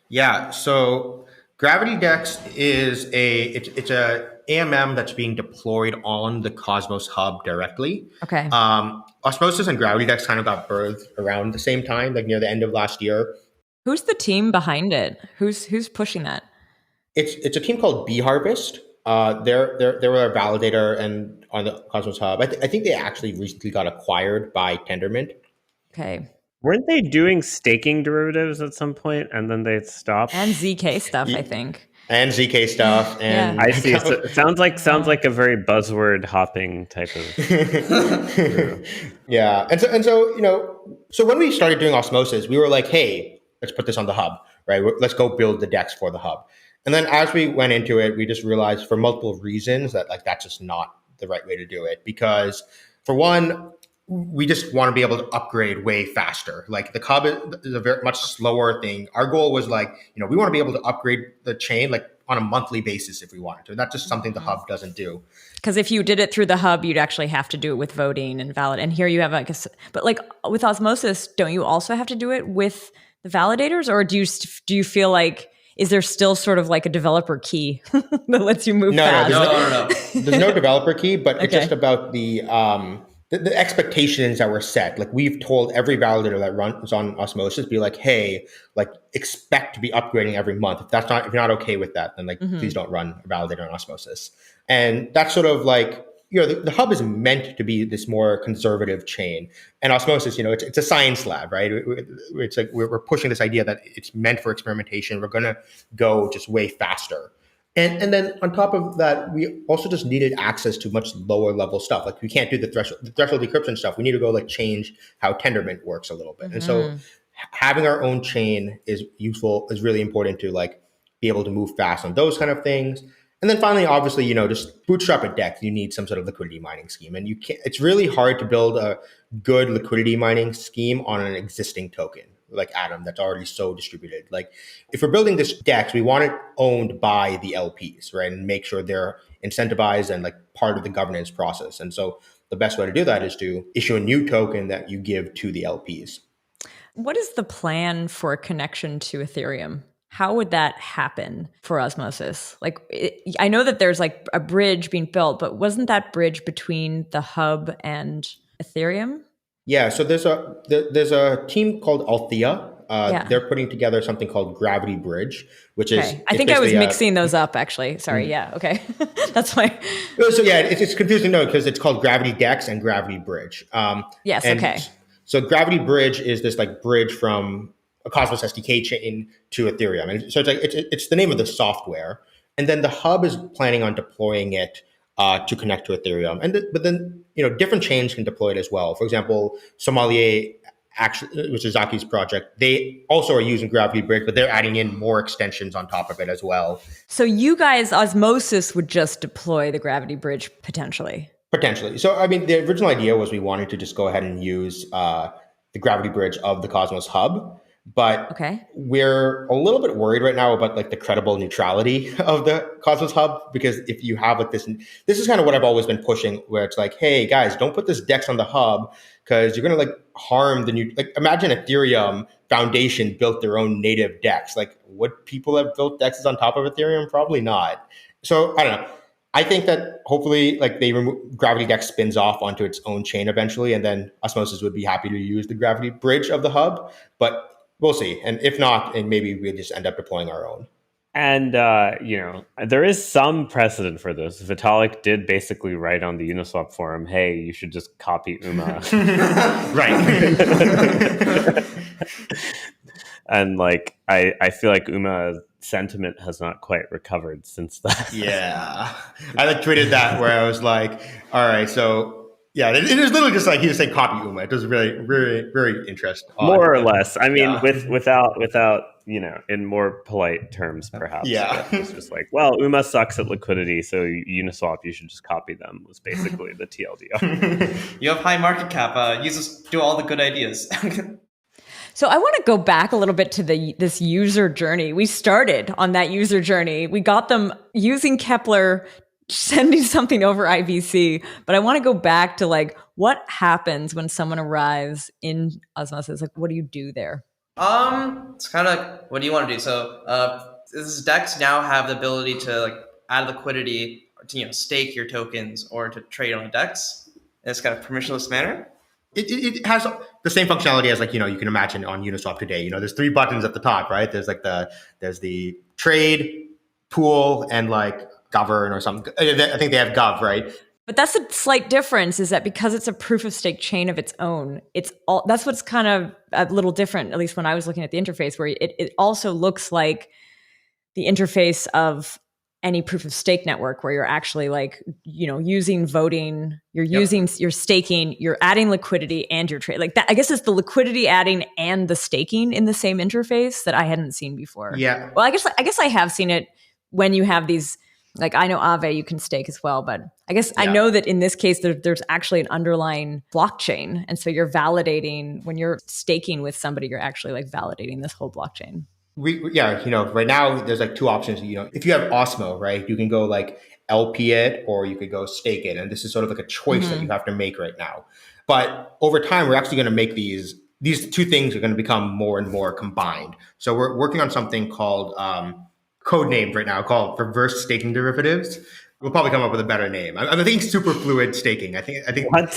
Yeah, so Gravity DEX is it's a AMM that's being deployed on the Cosmos Hub directly. Okay. Osmosis and Gravity DEX kind of got birthed around the same time, like near the end of last year. Who's the team behind it? Who's pushing that? It's a team called Bee Harvest. They were a validator and on the Cosmos Hub. I think they actually recently got acquired by Tendermint. Okay. Weren't they doing staking derivatives at some point and then they stopped? And ZK stuff, I think. And ZK stuff. And Yeah. I see. So it sounds like a very buzzword hopping type of. Yeah. And so when we started doing Osmosis, we were like, hey, let's put this on the hub, right? Let's go build the DEX for the hub. And then as we went into it, we just realized for multiple reasons that like that's just not the right way to do it. Because for one, we just want to be able to upgrade way faster. Like the hub is a very much slower thing. Our goal was like, we want to be able to upgrade the chain like on a monthly basis if we wanted to. That's just something the hub doesn't do. Because if you did it through the hub, you'd actually have to do it with voting and valid. And here you have but like with Osmosis, don't you also have to do it with the validators, or do you feel like, is there still sort of like a developer key that lets you move fast? No. There's no developer key, but It's just about the expectations that were set. Like we've told every validator that runs on Osmosis, be like, hey, like expect to be upgrading every month. If you're not okay with that, then like please don't run a validator on Osmosis. And that's sort of like, the hub is meant to be this more conservative chain, and Osmosis, it's a science lab, right? It's like we're pushing this idea that it's meant for experimentation. We're going to go just way faster. And then on top of that, we also just needed access to much lower level stuff. Like we can't do the threshold decryption stuff. We need to go like change how Tendermint works a little bit. And so having our own chain is really important to like be able to move fast on those kind of things. And then finally, obviously, just bootstrap a DEX, you need some sort of liquidity mining scheme. And it's really hard to build a good liquidity mining scheme on an existing token like Atom that's already so distributed. Like if we're building this DEX, we want it owned by the LPs, right? And make sure they're incentivized and like part of the governance process. And so the best way to do that is to issue a new token that you give to the LPs. What is the plan for a connection to Ethereum? How would that happen for Osmosis? Like, I know that there's like a bridge being built, but wasn't that bridge between the hub and Ethereum? Yeah, so there's a team called Althea they're putting together something called Gravity Bridge, which is... I think I was mixing those up, actually. Sorry, yeah, okay. That's why. So yeah, it's confusing, though, because it's called Gravity Dex and Gravity Bridge. Yes, okay. So Gravity Bridge is this like bridge from a Cosmos SDK chain to Ethereum. And so it's the name of the software. And then the hub is planning on deploying it to connect to Ethereum. But then, different chains can deploy it as well. For example, Sommelier, which is Zaki's project, they also are using Gravity Bridge, but they're adding in more extensions on top of it as well. So you guys, Osmosis, would just deploy the Gravity Bridge potentially? Potentially. So, I mean, the original idea was we wanted to just go ahead and use the Gravity Bridge of the Cosmos Hub. But we're a little bit worried right now about like the credible neutrality of the Cosmos Hub, because if you have like this is kind of what I've always been pushing, where it's like, hey guys, don't put this DEX on the hub because you're going to like harm the new, like imagine Ethereum Foundation built their own native DEX. Like would people have built DEXs on top of Ethereum? Probably not. So I don't know. I think that hopefully like they remove Gravity Dex spins off onto its own chain eventually, and then Osmosis would be happy to use the Gravity Bridge of the hub. But we'll see. And if not, and maybe we'll just end up deploying our own. And, there is some precedent for this. Vitalik did basically write on the Uniswap forum, hey, you should just copy UMA. Right. And like, I feel like UMA's sentiment has not quite recovered since that. Yeah. I like tweeted that where I was like, all right, so yeah, it is literally just like he was saying copy UMA. It was really, very, very interesting. More or less. I mean, without in more polite terms, perhaps. Yeah. It's just like, well, UMA sucks at liquidity, so Uniswap, you should just copy them, was basically the TLDR. You have high market cap. Users do all the good ideas. So I want to go back a little bit to this user journey. We started on that user journey. We got them using Kepler, sending something over IBC, but I want to go back to like what happens when someone arrives in Osmosis. Like, what do you do there? It's kind of like, what do you want to do? So, this DEX now have the ability to like add liquidity or to stake your tokens or to trade on a DEX in this kind of permissionless manner. It has the same functionality as like you can imagine on Uniswap today. There's 3 buttons at the top, right? There's like there's the trade, pool, and like govern or something. I think they have gov, right? But that's a slight difference, is that because it's a proof of stake chain of its own, that's what's kind of a little different, at least when I was looking at the interface, where it also looks like the interface of any proof of stake network, where you're actually like, using voting, you're using your staking, you're adding liquidity and your trade. Like that, I guess it's the liquidity adding and the staking in the same interface that I hadn't seen before. Yeah. Well, I guess I have seen it when you have these. Like I know Aave, you can stake as well, but I guess I know that in this case, there's actually an underlying blockchain. And so you're validating, when you're staking with somebody, you're actually like validating this whole blockchain. Right now there's like 2 options. If you have Osmo, right, you can go like LP it or you could go stake it. And this is sort of like a choice that you have to make right now. But over time, we're actually going to make these 2 things are going to become more and more combined. So we're working on something called, codenamed right now, called reverse staking derivatives. We'll probably come up with a better name. I'm thinking super fluid staking. I think. What?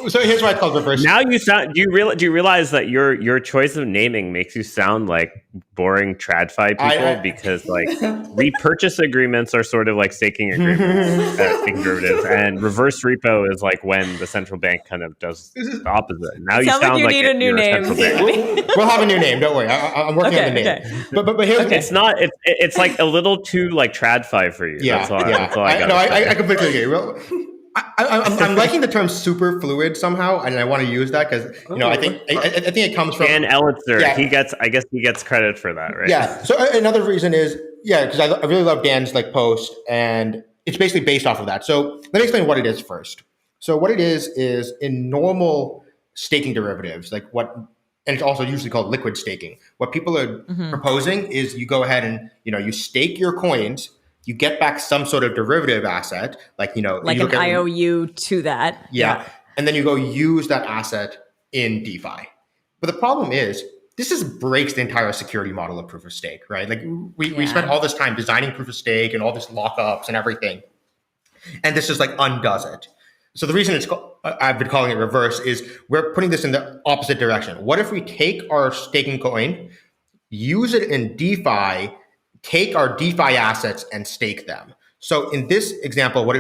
So here's why it's called reverse. Now you sound. Do you realize that your choice of naming makes you sound like boring TradFi people? Because like repurchase agreements are sort of like staking agreements, staking derivatives, and reverse repo is like when the central bank kind of does the opposite. Now you sound like you need a new name. We'll have a new name. Don't worry. I'm working on the name. But here's it's not. It's like a little too like TradFi for you. Yeah, that's all I got. I completely agree. Well, I'm liking the term super fluid somehow, and I want to use that because I think it comes from Dan Elitzer. I guess he gets credit for that, right? Yeah. So another reason is because I really love Dan's like post, and it's basically based off of that. So let me explain what it is first. So what it is in normal staking derivatives, and it's also usually called liquid staking. What people are proposing is you go ahead and you stake your coins. You get back some sort of derivative asset, like an IOU to that. Yeah. And then you go use that asset in DeFi. But the problem is, this just breaks the entire security model of proof of stake, right? Like we spent all this time designing proof of stake and all this lockups and everything. And this just like undoes it. So the reason I've been calling it reverse is we're putting this in the opposite direction. What if we take our staking coin, use it in DeFi, take our DeFi assets and stake them? So in this example,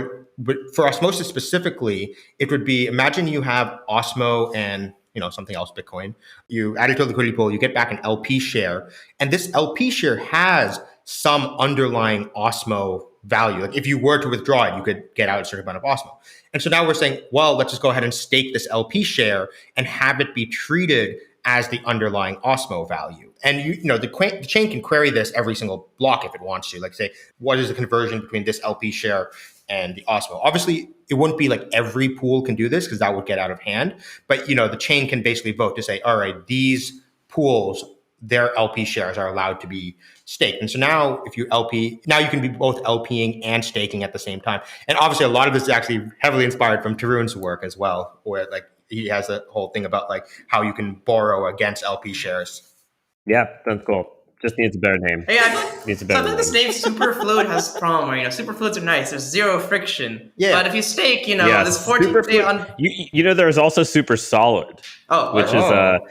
for Osmosis specifically, it would be, imagine you have Osmo and something else, Bitcoin. You add it to a liquidity pool, you get back an LP share, and this LP share has some underlying Osmo value. Like if you were to withdraw it, you could get out a certain amount of Osmo. And so now we're saying, well, let's just go ahead and stake this LP share and have it be treated as the underlying Osmo value. And the chain can query this every single block if it wants to. Like say, what is the conversion between this LP share and the Osmo? Obviously, it wouldn't be like every pool can do this because that would get out of hand. But the chain can basically vote to say, all right, these pools, their LP shares are allowed to be staked. And so now if you LP, now you can be both LPing and staking at the same time. And obviously a lot of this is actually heavily inspired from Tarun's work as well, where like he has a whole thing about like how you can borrow against LP shares. Yeah, that's cool. Just needs a better name. Yeah, I feel like this name Superfluid has a problem where, superfluids are nice. There's zero friction. Yeah. But if you stake, this 14 day on... there's also Super Solid. Oh. Which is...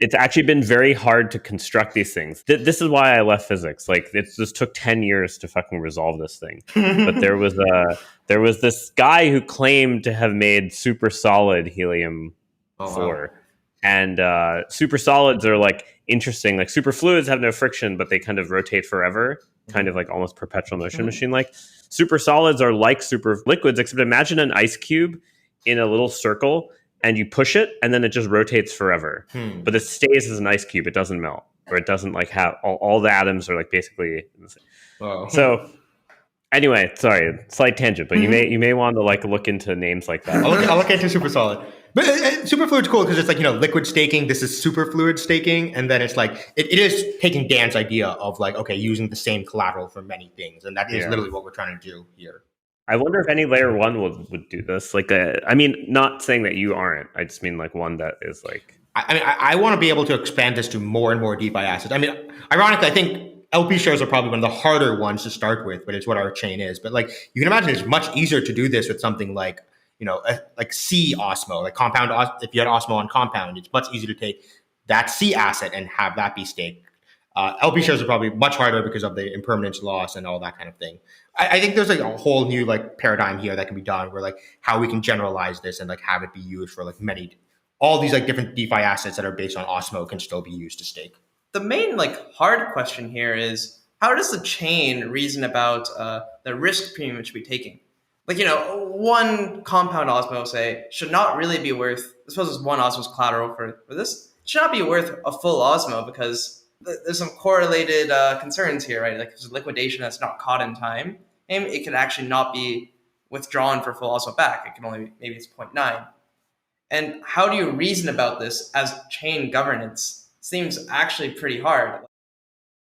it's actually been very hard to construct these things. This is why I left physics. Like, it just took 10 years to fucking resolve this thing. But there was this guy who claimed to have made super solid helium 4. Wow. And super solids are like interesting. Like super fluids have no friction, but they kind of rotate forever, kind of like almost perpetual motion machine. Like super solids are like super liquids, except imagine an ice cube in a little circle, and you push it, and then it just rotates forever. But it stays as an ice cube; it doesn't melt, or it doesn't like have all the atoms are like basically. So. Anyway, sorry, slight tangent, but you may want to like look into names like that. I'll look into super solid. But superfluid's cool because it's like, liquid staking. This is superfluid staking. And then it's like, it is taking Dan's idea of like, okay, using the same collateral for many things. And that is literally what we're trying to do here. I wonder if any layer one would do this. Like, I mean, not saying that you aren't. I just mean like one that is like. I want to be able to expand this to more and more DeFi assets. I mean, ironically, I think LP shares are probably one of the harder ones to start with, but it's what our chain is. But like, you can imagine it's much easier to do this with something like, like C Osmo, like compound. If you had Osmo on compound, it's much easier to take that C asset and have that be staked. LP shares are probably much harder because of the impermanence loss and all that kind of thing. I think there's like a whole new like paradigm here that can be done where like how we can generalize this and like have it be used for like all these like different DeFi assets that are based on Osmo can still be used to stake. The main like hard question here is, how does the chain reason about the risk premium it should be taking? Like, one compound Osmo, say, should not really be worth, suppose there's one Osmo's collateral for this, should not be worth a full Osmo because there's some correlated concerns here, right? Like, there's liquidation that's not caught in time, and it could actually not be withdrawn for full Osmo back. It can only, maybe it's 0.9. And how do you reason about this as chain governance? Seems actually pretty hard.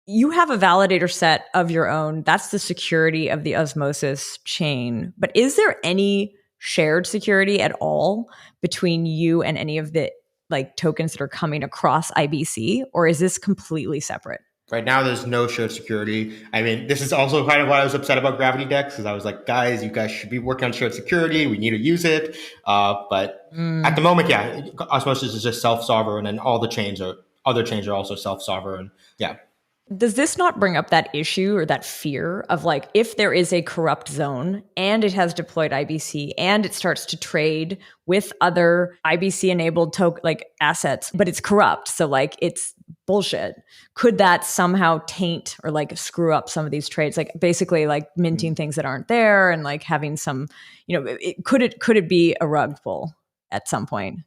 You have a validator set of your own. That's the security of the Osmosis chain. But is there any shared security at all between you and any of the like tokens that are coming across IBC, or is this completely separate? Right now, there's no shared security. I mean, this is also kind of why I was upset about Gravity Dex, because I was like, guys, you guys should be working on shared security. We need to use it. But at the moment, yeah, Osmosis is just self-sovereign, and all the other chains are also self-sovereign. Yeah. Does this not bring up that issue or that fear of like, if there is a corrupt zone and it has deployed IBC and it starts to trade with other IBC enabled like assets, but it's corrupt, so like it's bullshit, could that somehow taint or like screw up some of these trades? Like basically like minting things that aren't there and like having some, could it be a rug pull at some point?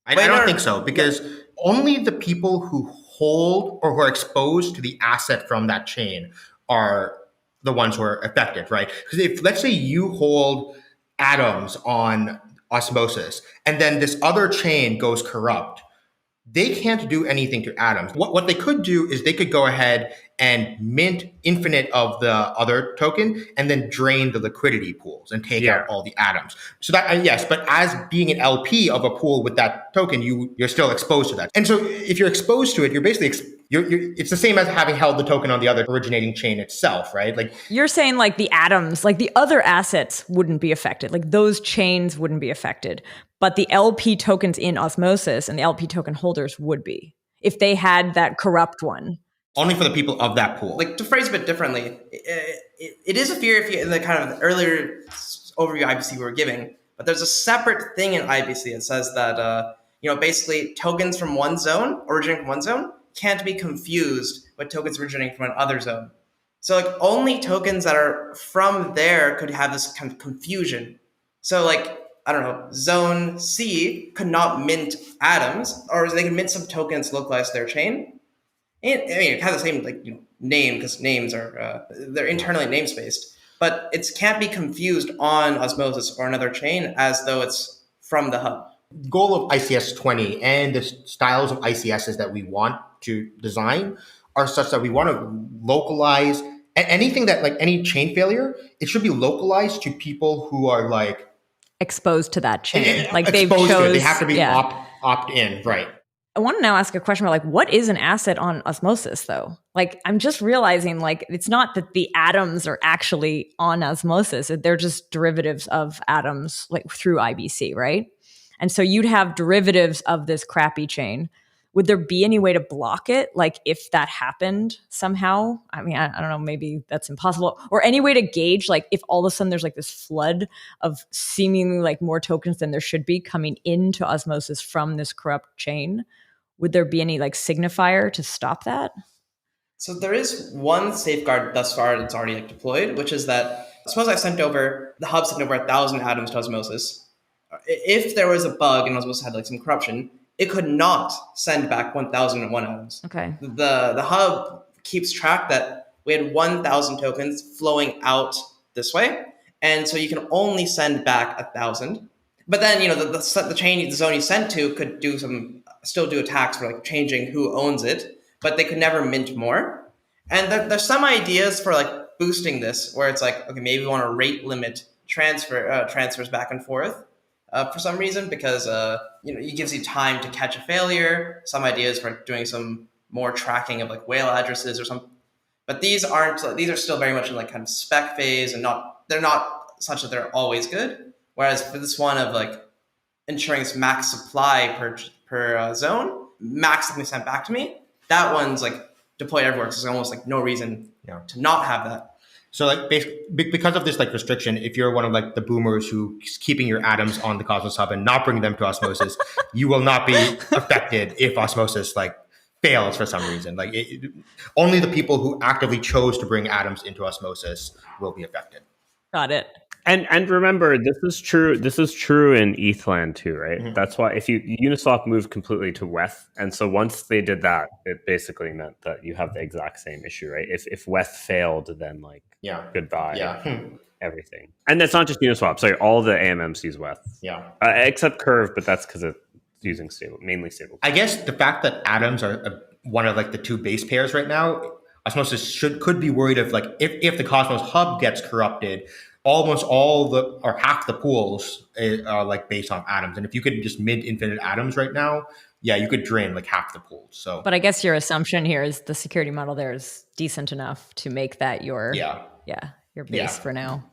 I don't think so, because only the people who hold or who are exposed to the asset from that chain are the ones who are affected, right? Because if, let's say you hold atoms on Osmosis and then this other chain goes corrupt, they can't do anything to atoms. What they could do is they could go ahead and mint infinite of the other token and then drain the liquidity pools and take out all the atoms. So that, yes, but as being an LP of a pool with that token, you're still exposed to that. And so if you're exposed to it, you're basically, it's the same as having held the token on the other originating chain itself, right? Like you're saying like the atoms, like the other assets wouldn't be affected. Like those chains wouldn't be affected. But the LP tokens in Osmosis and the LP token holders would be if they had that corrupt one. Only for the people of that pool. Like to phrase a bit differently, it is a fear if you in the kind of earlier overview IBC we were giving, but there's a separate thing in IBC that says that basically tokens from one zone originating from one zone can't be confused with tokens originating from another zone. So like only tokens that are from there could have this kind of confusion. So like I don't know, zone C could not mint atoms, or they could mint some tokens localized to their chain. And, I mean, it has the same name because names are they're internally namespaced, but it can't be confused on Osmosis or another chain as though it's from the hub. The goal of ICS 20 and the styles of ICSs that we want to design are such that we want to localize anything that like any chain failure. It should be localized to people who are like exposed to that chain. Like they have to be opt in, right? I want to now ask a question about like what is an asset on Osmosis though? Like I'm just realizing like it's not that the atoms are actually on Osmosis, they're just derivatives of atoms like through IBC, right? And so you'd have derivatives of this crappy chain. Would there be any way to block it? Like if that happened somehow? I mean, I don't know, maybe that's impossible. Or any way to gauge like if all of a sudden there's like this flood of seemingly like more tokens than there should be coming into Osmosis from this corrupt chain? Would there be any like signifier to stop that? So there is one safeguard thus far that's already like deployed, which is that suppose the hub sent over 1,000 atoms to Osmosis. If there was a bug and Osmosis had like some corruption, it could not send back 1,001 atoms. Okay. The hub keeps track that we had 1,000 tokens flowing out this way, and so you can only send back 1,000. But then the chain, the zone you sent to could still do attacks for like changing who owns it, but they could never mint more. And there's some ideas for like boosting this, where it's like, okay, maybe we want to rate limit transfers back and forth. For some reason, because it gives you time to catch a failure. Some ideas for doing some more tracking of like whale addresses or something. But these are still very much in like kind of spec phase, and they're not such that they're always good. Whereas for this one of like ensuring it's max supply per zone, max can be sent back to me. That one's like deployed everywhere. So there's almost like no reason to not have that. So like because of this like restriction, if you're one of like the boomers who's keeping your atoms on the Cosmos Hub and not bringing them to Osmosis, you will not be affected if Osmosis like fails for some reason. Like only the people who actively chose to bring atoms into Osmosis will be affected. Got it. And remember, this is true in ETHLand too, right? Mm-hmm. That's why if Uniswap moved completely to WETH, and so once they did that, it basically meant that you have the exact same issue, right? If WETH failed, then like goodbye, everything. And that's not just Uniswap. Sorry, all the AMMs use WETH. Yeah, except Curve, but that's because it's using mainly stable. I guess the fact that atoms are one of like the two base pairs right now, Osmosis could be worried of like if the Cosmos Hub gets corrupted, almost half the pools are like based on atoms. And if you could just mint infinite atoms right now, you could drain like half the pools. So, but I guess your assumption here is the security model there is decent enough to make that your base for now.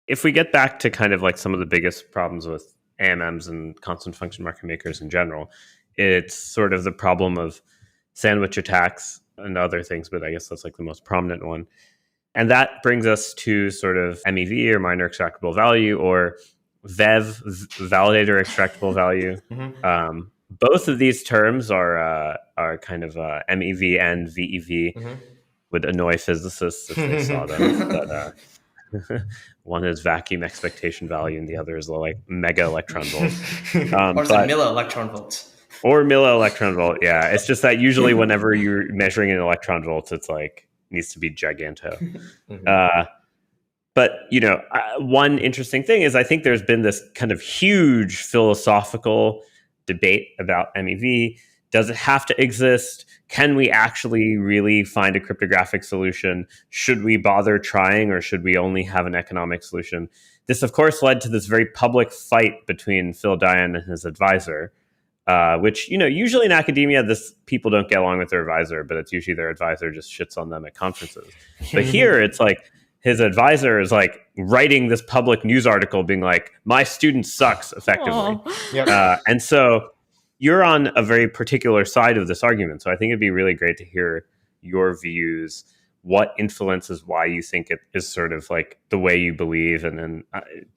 If we get back to kind of like some of the biggest problems with AMMs and constant function market makers in general, it's sort of the problem of sandwich attacks and other things, but I guess that's like the most prominent one. And that brings us to sort of MEV or minor extractable value, or VEV, validator extractable value. Mm-hmm. Both of these terms are kind of MEV and VEV. Mm-hmm. Would annoy physicists if they saw them. But one is vacuum expectation value, and the other is like mega electron volt. Or it's like milli-electron volt. Or milli-electron volt, yeah. It's just that usually whenever you're measuring an electron volt, it's like needs to be giganto. Mm-hmm. But, one interesting thing is I think there's been this kind of huge philosophical debate about MEV, Does it have to exist? Can we actually really find a cryptographic solution? Should we bother trying, or should we only have an economic solution? This, of course, led to this very public fight between Phil Dyan and his advisor, which, usually in academia, people don't get along with their advisor, but it's usually their advisor just shits on them at conferences. But here, it's like his advisor is like writing this public news article being like, my student sucks, effectively. Yep. And so you're on a very particular side of this argument. So I think it'd be really great to hear your views, what influences why you think it is sort of like the way you believe. And then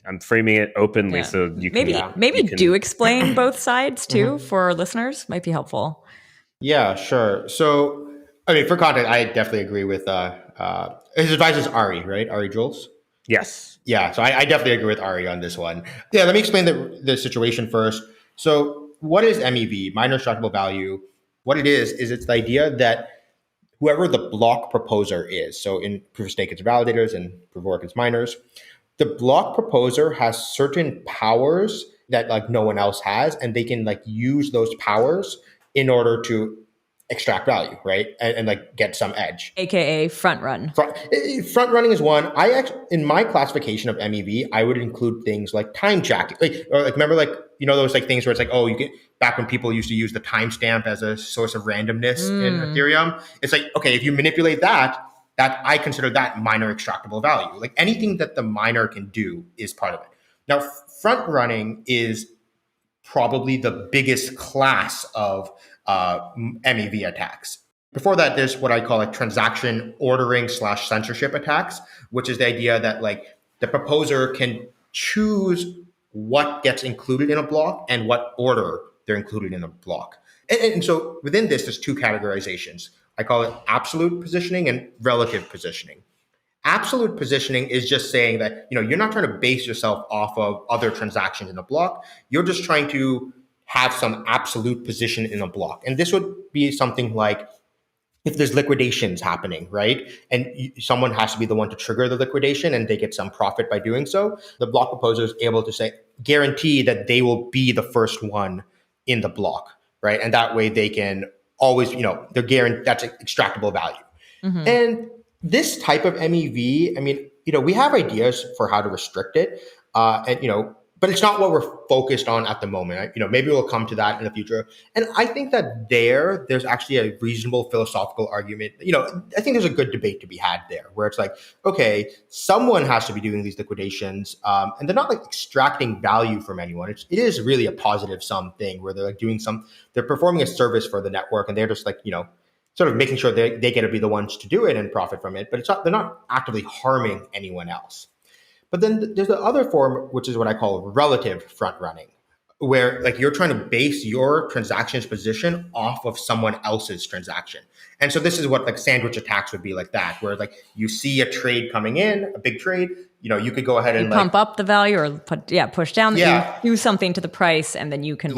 I'm framing it openly so you can... Maybe do explain both sides too for our listeners. Might be helpful. Yeah, sure. So, I mean, for context, I definitely agree with his advisor is Ari, right? Ari Jules? Yes. Yeah, so I definitely agree with Ari on this one. Yeah, let me explain the situation first. So what is MEV, minor extractable value? What it is it's the idea that whoever the block proposer is, so in proof of stake it's validators and proof of work it's miners, the block proposer has certain powers that like no one else has, and they can like use those powers in order to extract value, right? And like get some edge. AKA front run. Front running is one. In my classification of MEV, I would include things like time jacking. Remember those like things where it's like, oh, you get back when people used to use the timestamp as a source of randomness in Ethereum. It's like, okay, if you manipulate that I consider that minor extractable value. Like anything that the miner can do is part of it. Now, front running is probably the biggest class of MEV attacks. Before that, there's what I call like transaction ordering / censorship attacks, which is the idea that like the proposer can choose what gets included in a block and what order they're included in a block. And so within this, there's two categorizations. I call it absolute positioning and relative positioning. Absolute positioning is just saying that, you're not trying to base yourself off of other transactions in a block. You're just trying to have some absolute position in a block. And this would be something like if there's liquidations happening, right? And someone has to be the one to trigger the liquidation and they get some profit by doing so. The block proposer is able to guarantee that they will be the first one in the block, right? And that way they can always, they're guaranteed that's extractable value. Mm-hmm. And this type of MEV, I mean, we have ideas for how to restrict it. But it's not what we're focused on at the moment. Maybe we'll come to that in the future. And I think that there's actually a reasonable philosophical argument. I think there's a good debate to be had there where it's like, okay, someone has to be doing these liquidations. And they're not like extracting value from anyone. It is really a positive sum thing where they're like they're performing a service for the network and they're just like, sort of making sure they get to be the ones to do it and profit from it. But they're not actively harming anyone else. But then there's the other form, which is what I call relative front running, where like you're trying to base your transaction's position off of someone else's transaction. And so this is what like sandwich attacks would be like that, where like you see a trade coming in, a big trade, you could go ahead and pump up the value or push down, you do something to the price and then you can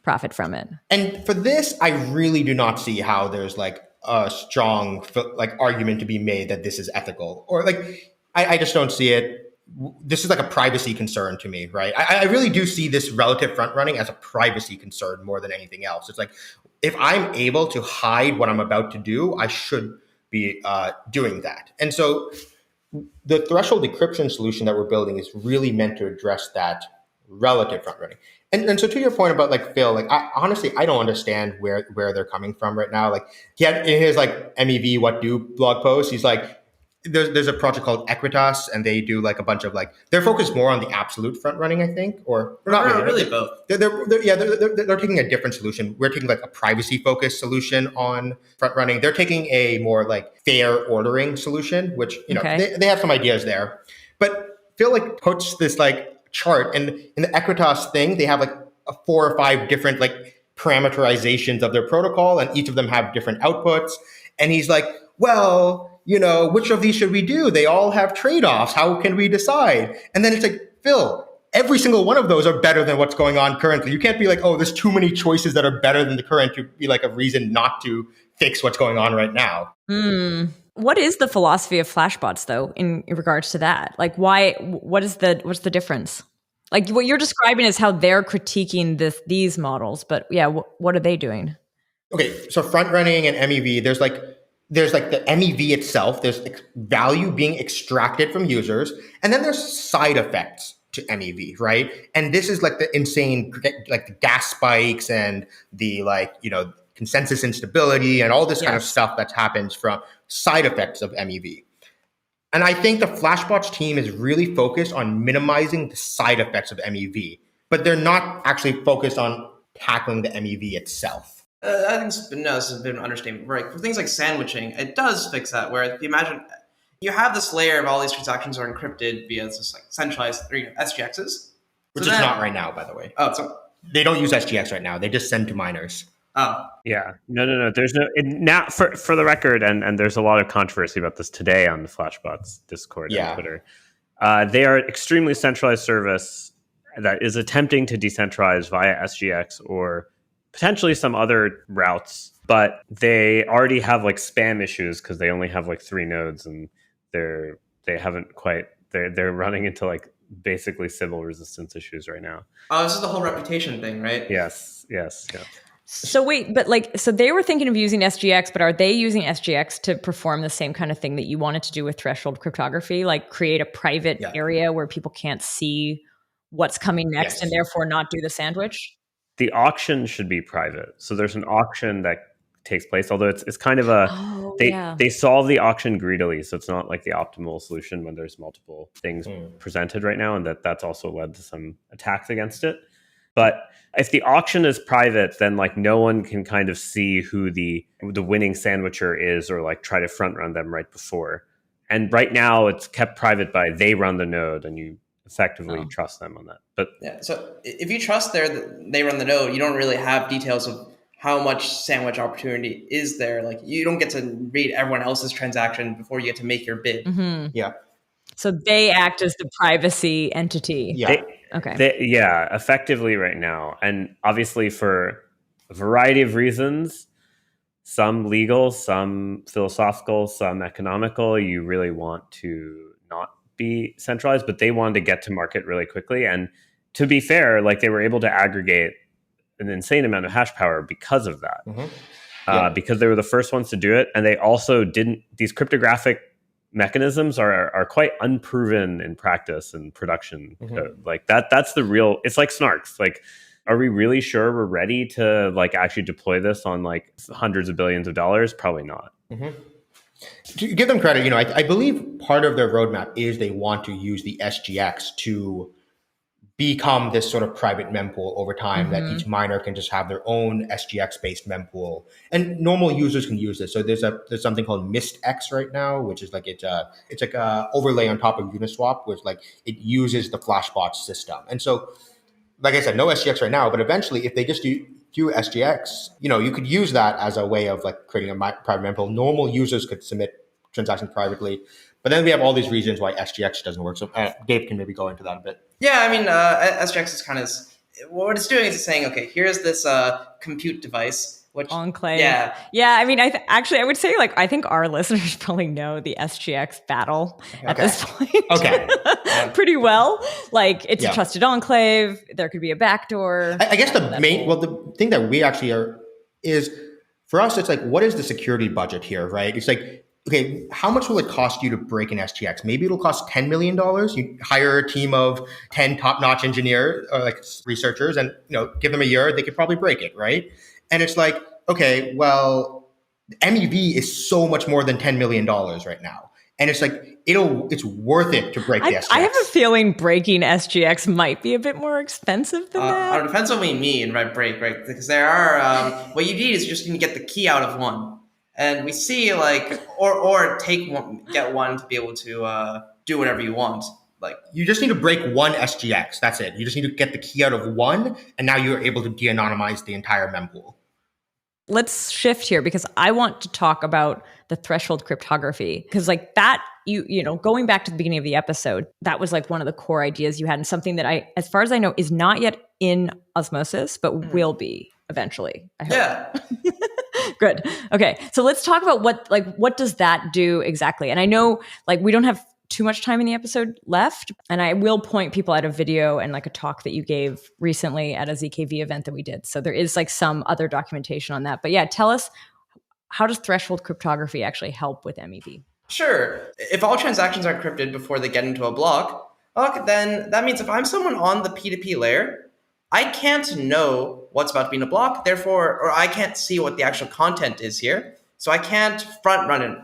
profit from it. And for this, I really do not see how there's like a strong like argument to be made that this is ethical or like, I just don't see it. This is like a privacy concern to me, right? I really do see this relative front running as a privacy concern more than anything else. It's like, if I'm able to hide what I'm about to do, I should be doing that. And so the threshold decryption solution that we're building is really meant to address that relative front running. And so to your point about like Phil, like honestly, I don't understand where they're coming from right now. Like he had in his like MEV what do blog post, he's like, there's a project called Equitas, and they do like a bunch of like they're focused more on the absolute front running, I think, or not really both. They're taking a different solution. We're taking like a privacy focused solution on front running. They're taking a more like fair ordering solution, which they have some ideas there. But Phil like puts this like chart, and in the Equitas thing, they have like 4 or 5 different like parameterizations of their protocol, and each of them have different outputs. And he's like, well, which of these should we do? They all have trade-offs. How can we decide? And then it's like, Phil, every single one of those are better than what's going on currently. You can't be like, oh, there's too many choices that are better than the current to be like a reason not to fix what's going on right now. What is the philosophy of flashbots, though, in regards to that? Like, what's the difference? Like, what you're describing is how they're critiquing these models, but what are they doing? Okay, so front running and MEV, there's like the MEV itself, there's value being extracted from users, and then there's side effects to MEV, right? And this is like the insane, like the gas spikes and the consensus instability and all this kind of stuff that happens from side effects of MEV. And I think the Flashbots team is really focused on minimizing the side effects of MEV, but they're not actually focused on tackling the MEV itself. I think this has been an understatement. Right? For things like sandwiching, it does fix that. Where if you imagine you have this layer of all these transactions are encrypted via this like centralized SGXs, which is not right now, by the way. Oh, so they don't use SGX right now. They just send to miners. Oh, yeah, no. There's now for the record, and there's a lot of controversy about this today on the Flashbots Discord and Twitter. They are extremely centralized service that is attempting to decentralize via SGX or potentially some other routes, but they already have like spam issues because they only have like 3 nodes, and they're running into like basically Sybil resistance issues right now. Oh, this is the whole reputation thing, right? Yes. So wait, but so they were thinking of using SGX, but are they using SGX to perform the same kind of thing that you wanted to do with threshold cryptography, like create a private area where people can't see what's coming next and therefore not do the sandwich? The auction should be private. So there's an auction that takes place, although it's kind of they solve the auction greedily. So it's not like the optimal solution when there's multiple things presented right now. And that's also led to some attacks against it. But if the auction is private, then like no one can kind of see who the winning sandwicher is or like try to front run them right before. And right now it's kept private by they run the node and you effectively trust them on that. But so if you trust they run the node, you don't really have details of how much sandwich opportunity is there. Like you don't get to read everyone else's transaction before you get to make your bid. Mm-hmm. Yeah. So they act as the privacy entity. Yeah. Effectively right now. And obviously for a variety of reasons, some legal, some philosophical, some economical, you really want to not be centralized, but they wanted to get to market really quickly. And to be fair, like they were able to aggregate an insane amount of hash power because of that. Mm-hmm. Because they were the first ones to do it. And they also these cryptographic mechanisms are quite unproven in practice and production. Mm-hmm. Like that's the real, it's like snarks. Like, are we really sure we're ready to like actually deploy this on like hundreds of billions of dollars? Probably not. Mm-hmm. To give them credit, I believe part of their roadmap is they want to use the SGX to become this sort of private mempool over time, that each miner can just have their own SGX-based mempool, and normal users can use this. So there's something called MistX right now, which is like it's like a overlay on top of Uniswap, which like it uses the Flashbots system. And so, like I said, no SGX right now, but eventually, if they just do SGX, you could use that as a way of like creating a private mempool. Normal users could submit transactions privately, but then we have all these reasons why SGX doesn't work. So Dave can maybe go into that a bit. Yeah, I mean, SGX is kind of what it's doing is it's saying, okay, here's this compute device, which Enclave. Yeah. I mean, I would say like I think our listeners probably know the SGX battle at this point. Okay. Pretty well. Like it's a trusted enclave. There could be a backdoor. I guess the thing that we actually is for us, it's like, what is the security budget here, right? It's like, okay, how much will it cost you to break an SGX? Maybe it'll cost $10 million. You hire a team of 10 top-notch engineers or like researchers and, give them a year, they could probably break it, right? And it's like, okay, well, MEV is so much more than $10 million right now. And it's like, it's worth it to break the SGX. I have a feeling breaking SGX might be a bit more expensive than that. It depends on what you mean by break, right? Because there are, what you need is just going to get the key out of one. And we see like, or get one to be able to do whatever you want. Like you just need to break one SGX. That's it. You just need to get the key out of one, and now you're able to de-anonymize the entire mempool. Let's shift here because I want to talk about the threshold cryptography, because like that, going back to the beginning of the episode, that was like one of the core ideas you had, and something that as far as I know, is not yet in Osmosis, but will be eventually. I hope. Yeah. Good. Okay. So let's talk about what does that do exactly? And I know like we don't have too much time in the episode left. And I will point people at a video and like a talk that you gave recently at a ZKV event that we did. So there is like some other documentation on that. But yeah, tell us, how does threshold cryptography actually help with MEV? Sure. If all transactions are encrypted before they get into a block, okay, then that means if I'm someone on the P2P layer, I can't know what's about to be in a block, therefore, or I can't see what the actual content is here. So I can't front run it.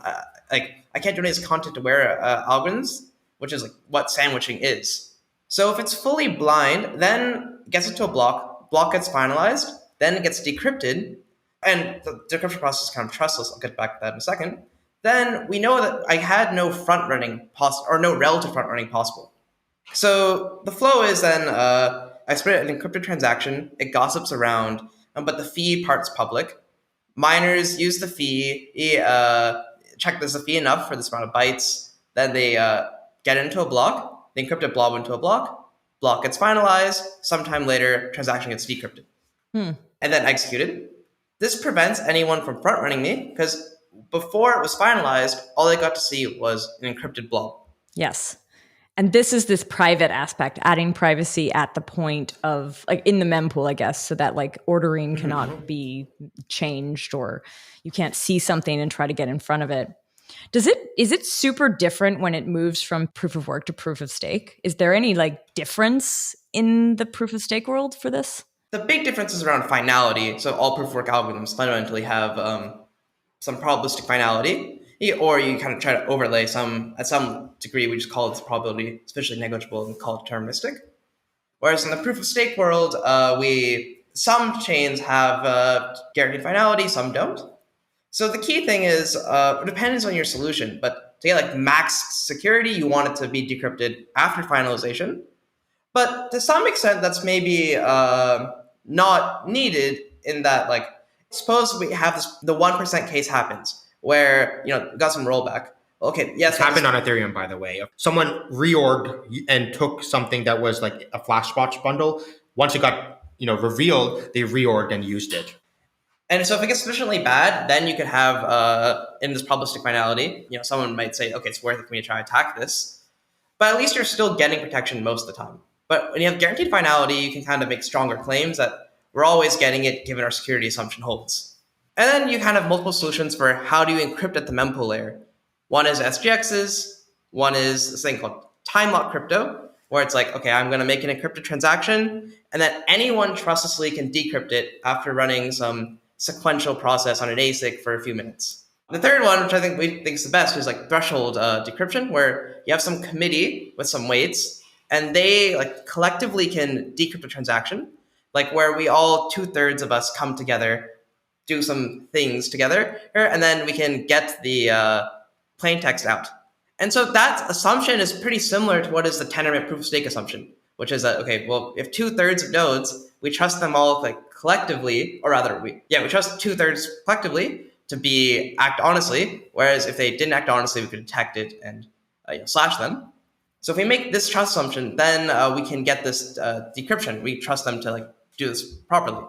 I can't do any of this content-aware algorithms, which is like what sandwiching is. So if it's fully blind, then it gets into a block gets finalized, then it gets decrypted, and the decryption process is kind of trustless. I'll get back to that in a second. Then we know that I had no front running or no relative front running possible. So the flow is then I submit an encrypted transaction, it gossips around, but the fee part's public. Miners use the fee, check there's a fee enough for this amount of bytes, then they get into a block, the encrypted blob into a block gets finalized, sometime later, transaction gets decrypted, and then executed. This prevents anyone from front running me, because before it was finalized, all they got to see was an encrypted blob. Yes. And this is this private aspect, adding privacy at the point of, like, in the mempool, I guess, so that like ordering cannot be changed, or you can't see something and try to get in front of it. Is it super different when it moves from proof of work to proof of stake? Is there any like difference in the proof of stake world for this? The big difference is around finality. So all proof of work algorithms fundamentally have some probabilistic finality. Or you kind of try to overlay at some degree, we just call it probability sufficiently negligible and call it deterministic. Whereas in the proof of stake world, some chains have guaranteed finality, some don't. So the key thing is, it depends on your solution, but to get like max security, you want it to be decrypted after finalization. But to some extent, that's maybe not needed in that, like, suppose we have the 1% case happens, where, got some rollback. Okay, yes. It's happened on Ethereum, by the way. Someone reorged and took something that was like a Flashbox bundle. Once it got, revealed, they reorged and used it. And so if it gets sufficiently bad, then you could have, in this probabilistic finality, someone might say, okay, it's worth it for me to try to attack this. But at least you're still getting protection most of the time. But when you have guaranteed finality, you can kind of make stronger claims that we're always getting it given our security assumption holds. And then you kind of have multiple solutions for how do you encrypt at the mempool layer. One is SGXs, one is this thing called time lock crypto, where it's like, okay, I'm going to make an encrypted transaction, and then anyone trustlessly can decrypt it after running some sequential process on an ASIC for a few minutes. The third one, which I think we think is the best, is like threshold decryption, where you have some committee with some weights, and they like collectively can decrypt a transaction, like where we all 2/3 of us come together, do some things together, and then we can get the plain text out. And so that assumption is pretty similar to what is the Tendermint proof of stake assumption, which is that, okay, well, if 2/3 of nodes, we trust them all like collectively, or rather, we trust 2/3 collectively to act honestly, whereas if they didn't act honestly, we could detect it and slash them. So if we make this trust assumption, then we can get this decryption. We trust them to like do this properly.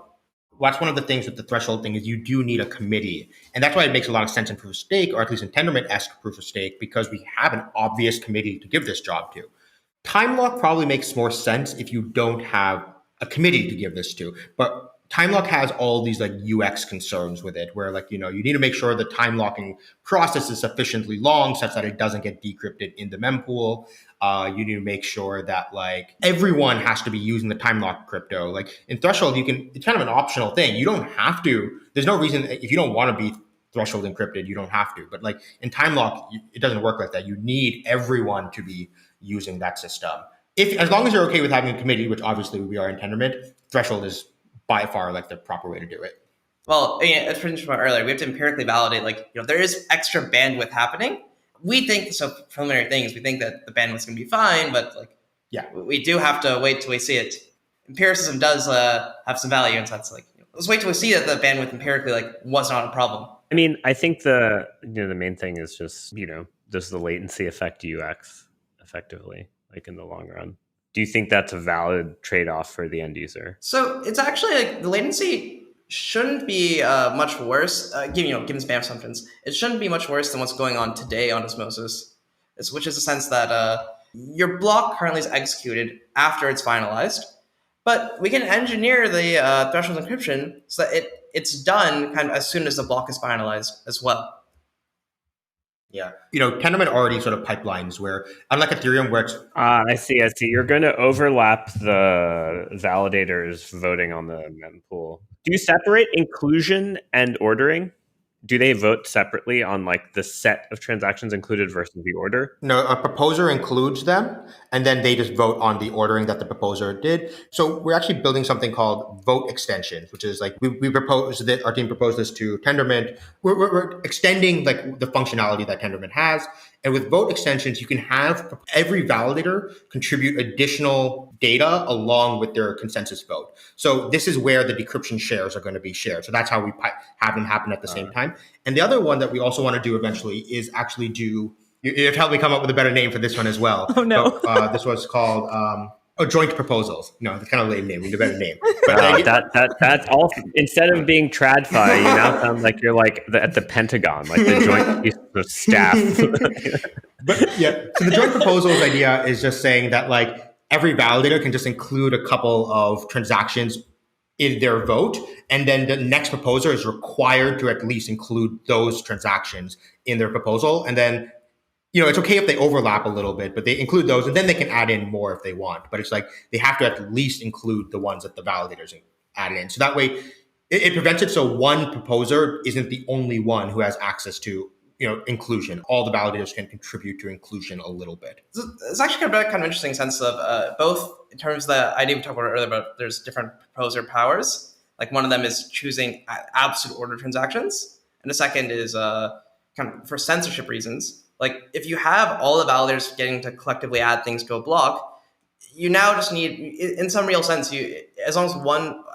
Well, that's one of the things with the threshold thing is you do need a committee. And that's why it makes a lot of sense in proof of stake, or at least in Tendermint-esque proof of stake, because we have an obvious committee to give this job to. Time lock probably makes more sense if you don't have a committee to give this to. But time lock has all these like UX concerns with it, where like, you need to make sure the time locking process is sufficiently long such that it doesn't get decrypted in the mempool. You need to make sure that like everyone has to be using the time lock crypto. Like in Threshold, it's kind of an optional thing. You don't have to. There's no reason if you don't want to be threshold encrypted, you don't have to. But like in time lock, it doesn't work like that. You need everyone to be using that system. As long as you're okay with having a committee, which obviously we are in Tendermint, Threshold is by far like the proper way to do it. Well, as mentioned earlier, we have to empirically validate, like, there is extra bandwidth happening. We think, so preliminary things, we think that the bandwidth's going to be fine, but like, we do have to wait till we see it. Empiricism does have some value, and so that's like, let's wait till we see that the bandwidth empirically like was not a problem. I mean, I think the main thing is just, does the latency affect UX effectively, like in the long run? Do you think that's a valid trade-off for the end user? So it's actually like the latency shouldn't be much worse, given spam assumptions. It shouldn't be much worse than what's going on today on Osmosis. which is the sense that your block currently is executed after it's finalized, but we can engineer the threshold encryption so that it's done kind of as soon as the block is finalized as well. Yeah. Tendermint already sort of pipelines where, unlike Ethereum, where it's... I see. You're going to overlap the validators voting on the mempool. Do you separate inclusion and ordering? Do they vote separately on like the set of transactions included versus the order? No, a proposer includes them, and then they just vote on the ordering that the proposer did. So we're actually building something called vote extensions, which is like we propose that our team proposed this to Tendermint. We're extending like the functionality that Tendermint has. And with vote extensions, you can have every validator contribute additional data along with their consensus vote. So this is where the decryption shares are going to be shared. So that's how we have them happen at the same time. And the other one that we also want to do eventually is actually do... You have helped me come up with a better name for this one as well. Oh, no. So, this was called joint proposals. No, it's kind of a lame name. We need a better name. But that's all. Instead of being TradFi, you now sound like you're like at the Pentagon, like the joint piece of staff. But yeah, so the joint proposals idea is just saying that like every validator can just include a couple of transactions in their vote, and then the next proposer is required to at least include those transactions in their proposal, and then it's okay if they overlap a little bit, but they include those, and then they can add in more if they want. But it's like they have to at least include the ones that the validators added in. So that way, it prevents it so one proposer isn't the only one who has access to inclusion. All the validators can contribute to inclusion a little bit. It's actually kind of interesting sense of both in terms of the idea we talked about earlier about there's different proposer powers. Like one of them is choosing absolute order transactions, and the second is kind of for censorship reasons. Like if you have all the validators getting to collectively add things to a block, you now just need, in some real sense, as long as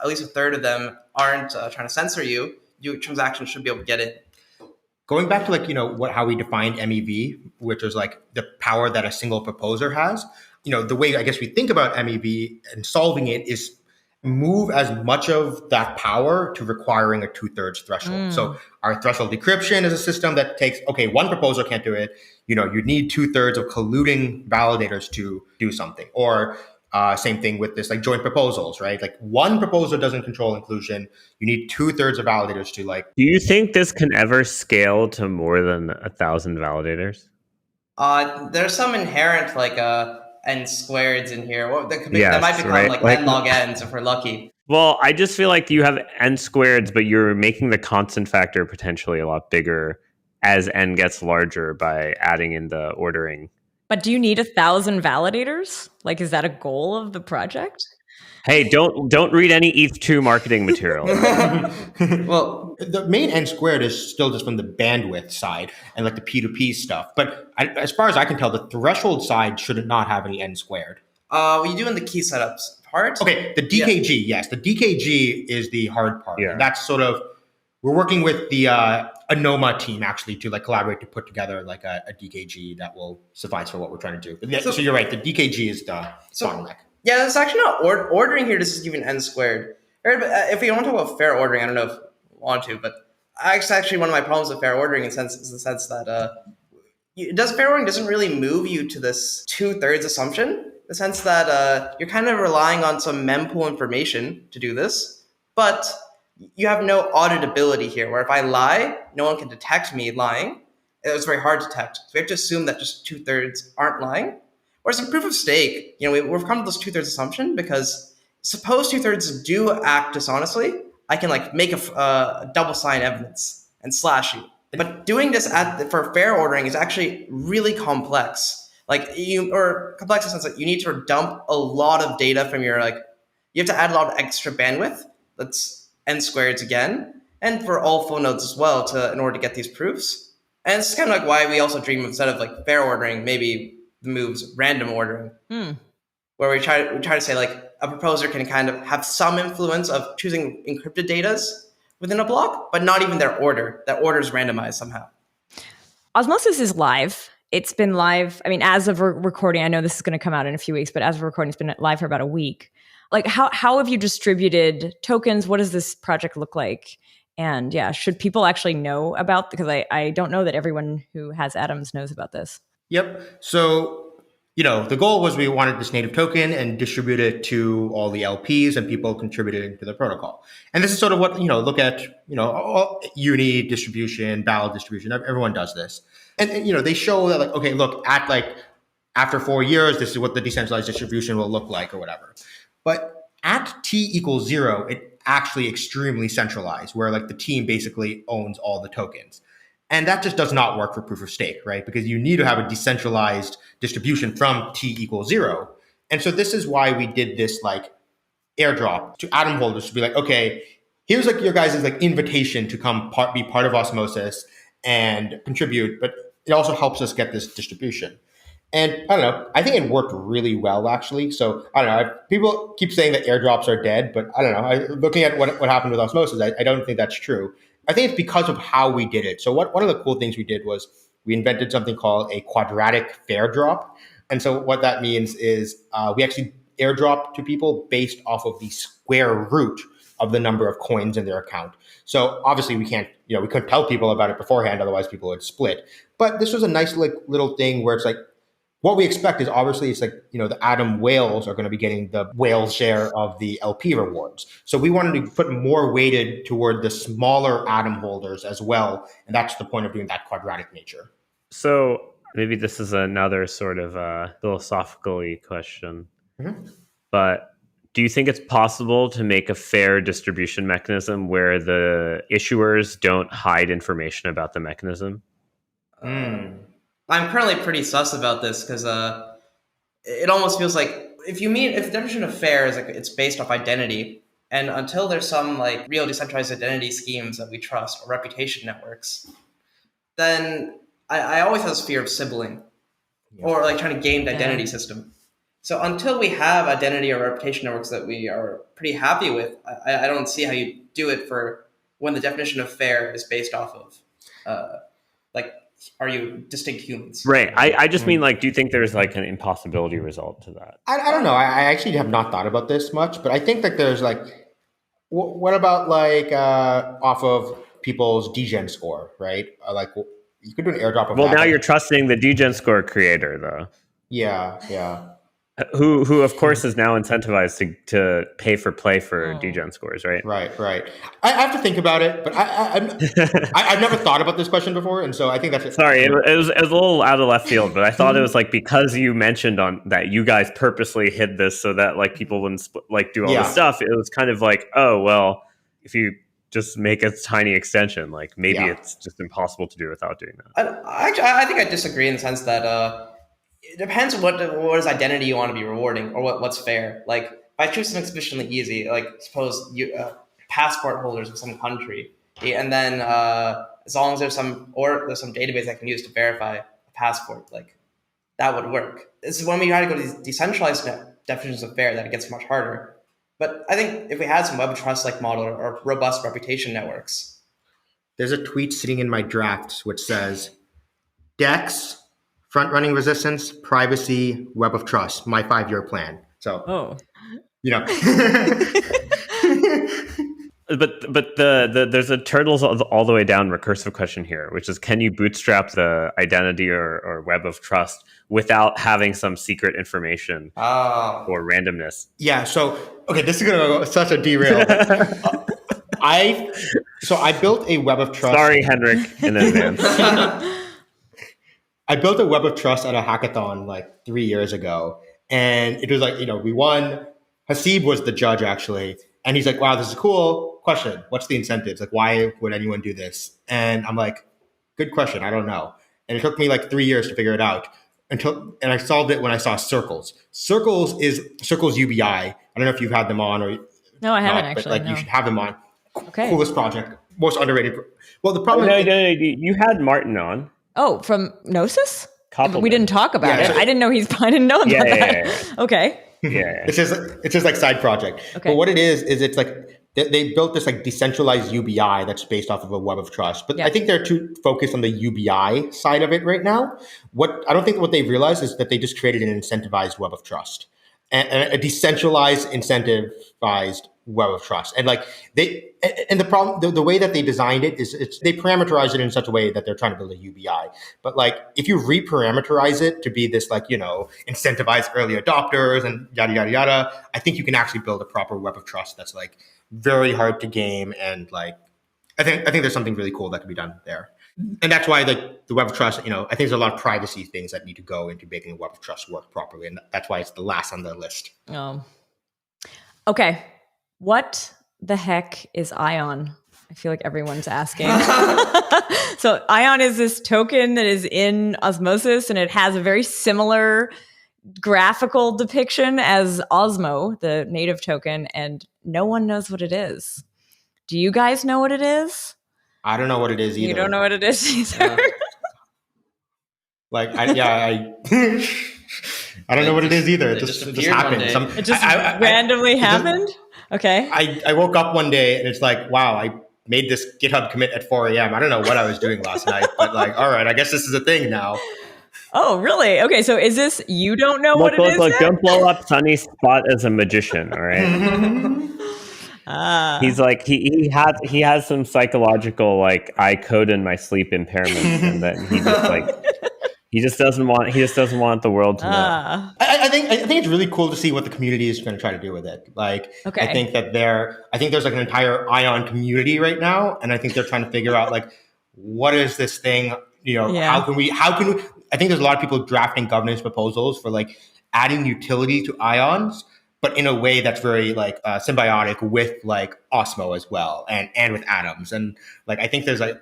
at least a third of them aren't trying to censor you, your transactions should be able to get in. Going back to like, how we defined MEV, which is like the power that a single proposer has, the way I guess we think about MEV and solving it is move as much of that power to requiring a 2/3 threshold. So our threshold decryption is a system that takes, one proposer can't do it. You need 2/3 of colluding validators to do something. Or same thing with this like joint proposals, right? Like one proposer doesn't control inclusion. You need 2/3 of validators to like... Do you think this can ever scale to more than 1,000 validators? There's some inherent like n squareds in here. Well, that might become right? like n log n's if we're lucky. Well, I just feel like you have n squareds, but you're making the constant factor potentially a lot bigger as n gets larger by adding in the ordering. But do you need 1,000 validators? Like, is that a goal of the project? Hey, don't read any ETH2 marketing material. Well, the main n squared is still just from the bandwidth side and like the P2P stuff. But as far as I can tell, the threshold side should not have any n squared. We do in the key setups part. Okay, the DKG, yes. The DKG is the hard part. Yeah. And that's sort of, we're working with the Anoma team actually to like collaborate to put together like a DKG that will suffice for what we're trying to do. But yeah, so you're right, the DKG is the bottleneck. Yeah, it's actually not ordering here. This is even n squared. If we want to talk about fair ordering, I don't know if we want to, but actually one of my problems with fair ordering is the sense that fair ordering doesn't really move you to this 2/3 assumption. The sense that you're kind of relying on some mempool information to do this, but you have no auditability here. Where if I lie, no one can detect me lying. It's very hard to detect. So we have to assume that just 2/3 aren't lying. Whereas in proof of stake, we've come to this 2/3 assumption because suppose 2/3 do act dishonestly, I can like make a double sign evidence and slash you. But doing this for fair ordering is actually really complex. Complex in the sense that you need to dump a lot of data from you have to add a lot of extra bandwidth. That's n squareds again, and for all full nodes as well in order to get these proofs. And it's kind of like why we also dream instead of like fair ordering, maybe the moves random ordering, where we try to say like a proposer can kind of have some influence of choosing encrypted datas within a block, but not even their order. That order is randomized somehow. Osmosis is live. It's been live. I mean, as of recording, I know this is going to come out in a few weeks, but as of recording, it's been live for about a week. Like, how have you distributed tokens? What does this project look like? And yeah, should people actually know about? Because I don't know that everyone who has atoms knows about this. Yep. So, the goal was we wanted this native token and distribute it to all the LPs and people contributing to the protocol. And this is sort of what, look at, uni distribution, ballot distribution. Everyone does this. And they show that okay, look at after 4 years, this is what the decentralized distribution will look like or whatever. But at t equals 0, it actually extremely centralized, where the team basically owns all the tokens. And that just does not work for proof of stake, right? Because you need to have a decentralized distribution from t equals 0. And so this is why we did this airdrop to atom holders to be okay, here's your guys' invitation to come be part of Osmosis and contribute, but it also helps us get this distribution. And I don't know, I think it worked really well, actually. So I don't know, people keep saying that airdrops are dead, but I don't know. Looking at what happened with Osmosis, I don't think that's true. I think it's because of how we did it. So one of the cool things we did was we invented something called a quadratic fair drop. And so what that means is we actually airdrop to people based off of the square root of the number of coins in their account. So obviously we can't, we couldn't tell people about it beforehand, otherwise people would split. But this was a nice little thing where it's what we expect is obviously it's the Atom whales are going to be getting the whale share of the LP rewards. So we wanted to put more weighted toward the smaller Atom holders as well. And that's the point of doing that quadratic nature. So maybe this is another sort of philosophically question, but do you think it's possible to make a fair distribution mechanism where the issuers don't hide information about the mechanism? I'm currently pretty sus about this because it almost feels like if the definition of fair is it's based off identity, and until there's some real decentralized identity schemes that we trust or reputation networks, then I always have this fear of sibling or trying to game the identity system. So until we have identity or reputation networks that we are pretty happy with, I don't see how you do it for when the definition of fair is based off of are you distinct humans? Right. I just mean do you think there's an impossibility result to that? I don't know. I actually have not thought about this much, but I think there's what about off of people's degen score, right? You could do an airdrop of that. Well, now you're trusting the degen score creator though. Yeah. Who of course is now incentivized to pay for play for degen scores, right? Right. I have to think about it, but I've never thought about this question before, and so I think that's it. Sorry, it was a little out of left field, but I thought it was because you mentioned on that you guys purposely hid this so that people wouldn't do all this stuff. It was kind of oh well, if you just make a tiny extension, maybe it's just impossible to do without doing that. I think I disagree in the sense that. It depends on what is identity you want to be rewarding or what's fair. If I choose something sufficiently easy, suppose you passport holders of some country, and then as long as there's some database I can use to verify a passport, that would work. This is when we try to go to these decentralized definitions of fair that it gets much harder. But I think if we had some web of trust model or robust reputation networks. There's a tweet sitting in my drafts which says, DEX, front-running resistance, privacy, web of trust, my 5-year plan. So, But there's a turtles all the way down recursive question here, which is, can you bootstrap the identity or web of trust without having some secret information or randomness? Yeah. So, okay, this is going to go such a derail. I built a web of trust. Sorry, Henrik, in advance. I built a web of trust at a hackathon 3 years ago, and it was we won. Hasib was the judge actually, and he's wow, this is cool. Question: what's the incentives? Why would anyone do this? And I'm good question. I don't know. And it took me 3 years to figure it out and I solved it when I saw Circles. Circles UBI. I don't know if you've had them on or no, I haven't actually. But you should have them on. Okay. Coolest project, most underrated. Well, the problem. You had Martin on. Oh, from Gnosis? Compliment. We didn't talk about it. I didn't know I didn't know about that. Yeah. Okay. Yeah. It's just side project. Okay. But what it is it's they built this decentralized UBI that's based off of a web of trust. But I think they're too focused on the UBI side of it right now. I don't think what they've realized is that they just created an incentivized web of trust. And a decentralized, incentivized web of trust. And like the problem, the way that they designed it is they parameterize it in such a way that they're trying to build a UBI. But like if you reparameterize it to be this like, incentivize early adopters and yada, yada, yada, I think you can actually build a proper web of trust that's like very hard to game. And like, I think there's something really cool that can be done there. And that's why the web of trust, I think there's a lot of privacy things that need to go into making a web of trust work properly. And that's why it's the last on the list. Okay. What the heck is Ion? I feel like everyone's asking. So Ion is this token that is in Osmosis, and it has a very similar graphical depiction as Osmo, the native token, and no one knows what it is. Do you guys know what it is? I don't know what it is either. You don't know what it is either? I don't know what it is either. It just happened. It just randomly happened? Okay. I woke up one day and it's like, wow, I made this GitHub commit at 4 a.m. I don't know what I was doing last night, but like, all right, I guess this is a thing now. Oh, really? Okay, so is this, you don't know what it is? Look, don't blow up Sunny's spot as a magician, all right? He's like he has some psychological like I code in my sleep impairment, and that he just doesn't want the world to know. I think it's really cool to see what the community is going to try to do with it. Like, okay. I think there's like an entire Ion community right now, and I think they're trying to figure out like what is this thing? How can we? I think there's a lot of people drafting governance proposals for like adding utility to Ions, but in a way that's very like symbiotic with like Osmo as well, and with atoms. And like I think there's like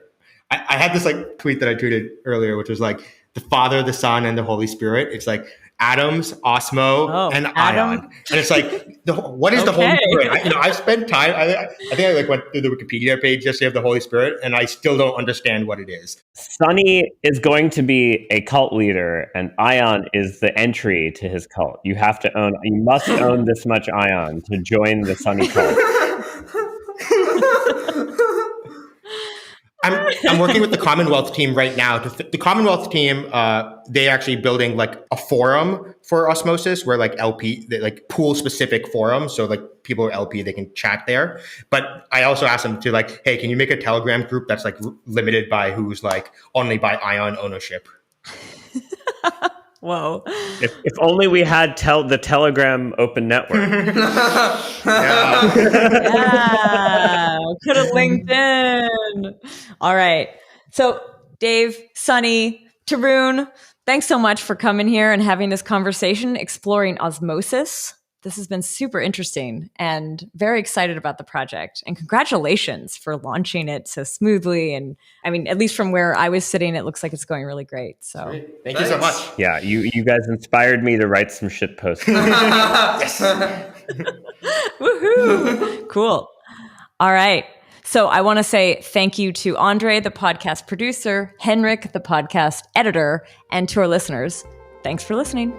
I had this like tweet that I tweeted earlier, which was like the Father, the Son, and the Holy Spirit. It's like atoms, Osmo, and Ion. And it's like what is the Holy Spirit? I spent time. I think I like went through the Wikipedia page yesterday of the Holy Spirit, and I still don't understand what it is. Sunny is going to be a cult leader, and Ion is the entry to his cult. You must own this much Ion to join the Sunny cult. I'm working with the Commonwealth team right now. The Commonwealth team, they actually building like a forum for Osmosis where like they like pool specific forums. So like people are LP, they can chat there. But I also asked them to like, hey, can you make a Telegram group that's like limited by who's like only by Ion ownership? Whoa. If only we had the Telegram open network. Yeah. Could have linked in. All right. So Dave, Sunny, Tarun, thanks so much for coming here and having this conversation exploring Osmosis. This has been super interesting and very excited about the project. And congratulations for launching it so smoothly. And I mean, at least from where I was sitting, it looks like it's going really great. So Thank you so much. Yeah, you guys inspired me to write some shit posts. Yes. Woohoo! Cool. All right. So I want to say thank you to Andre, the podcast producer, Henrik, the podcast editor, and to our listeners. Thanks for listening.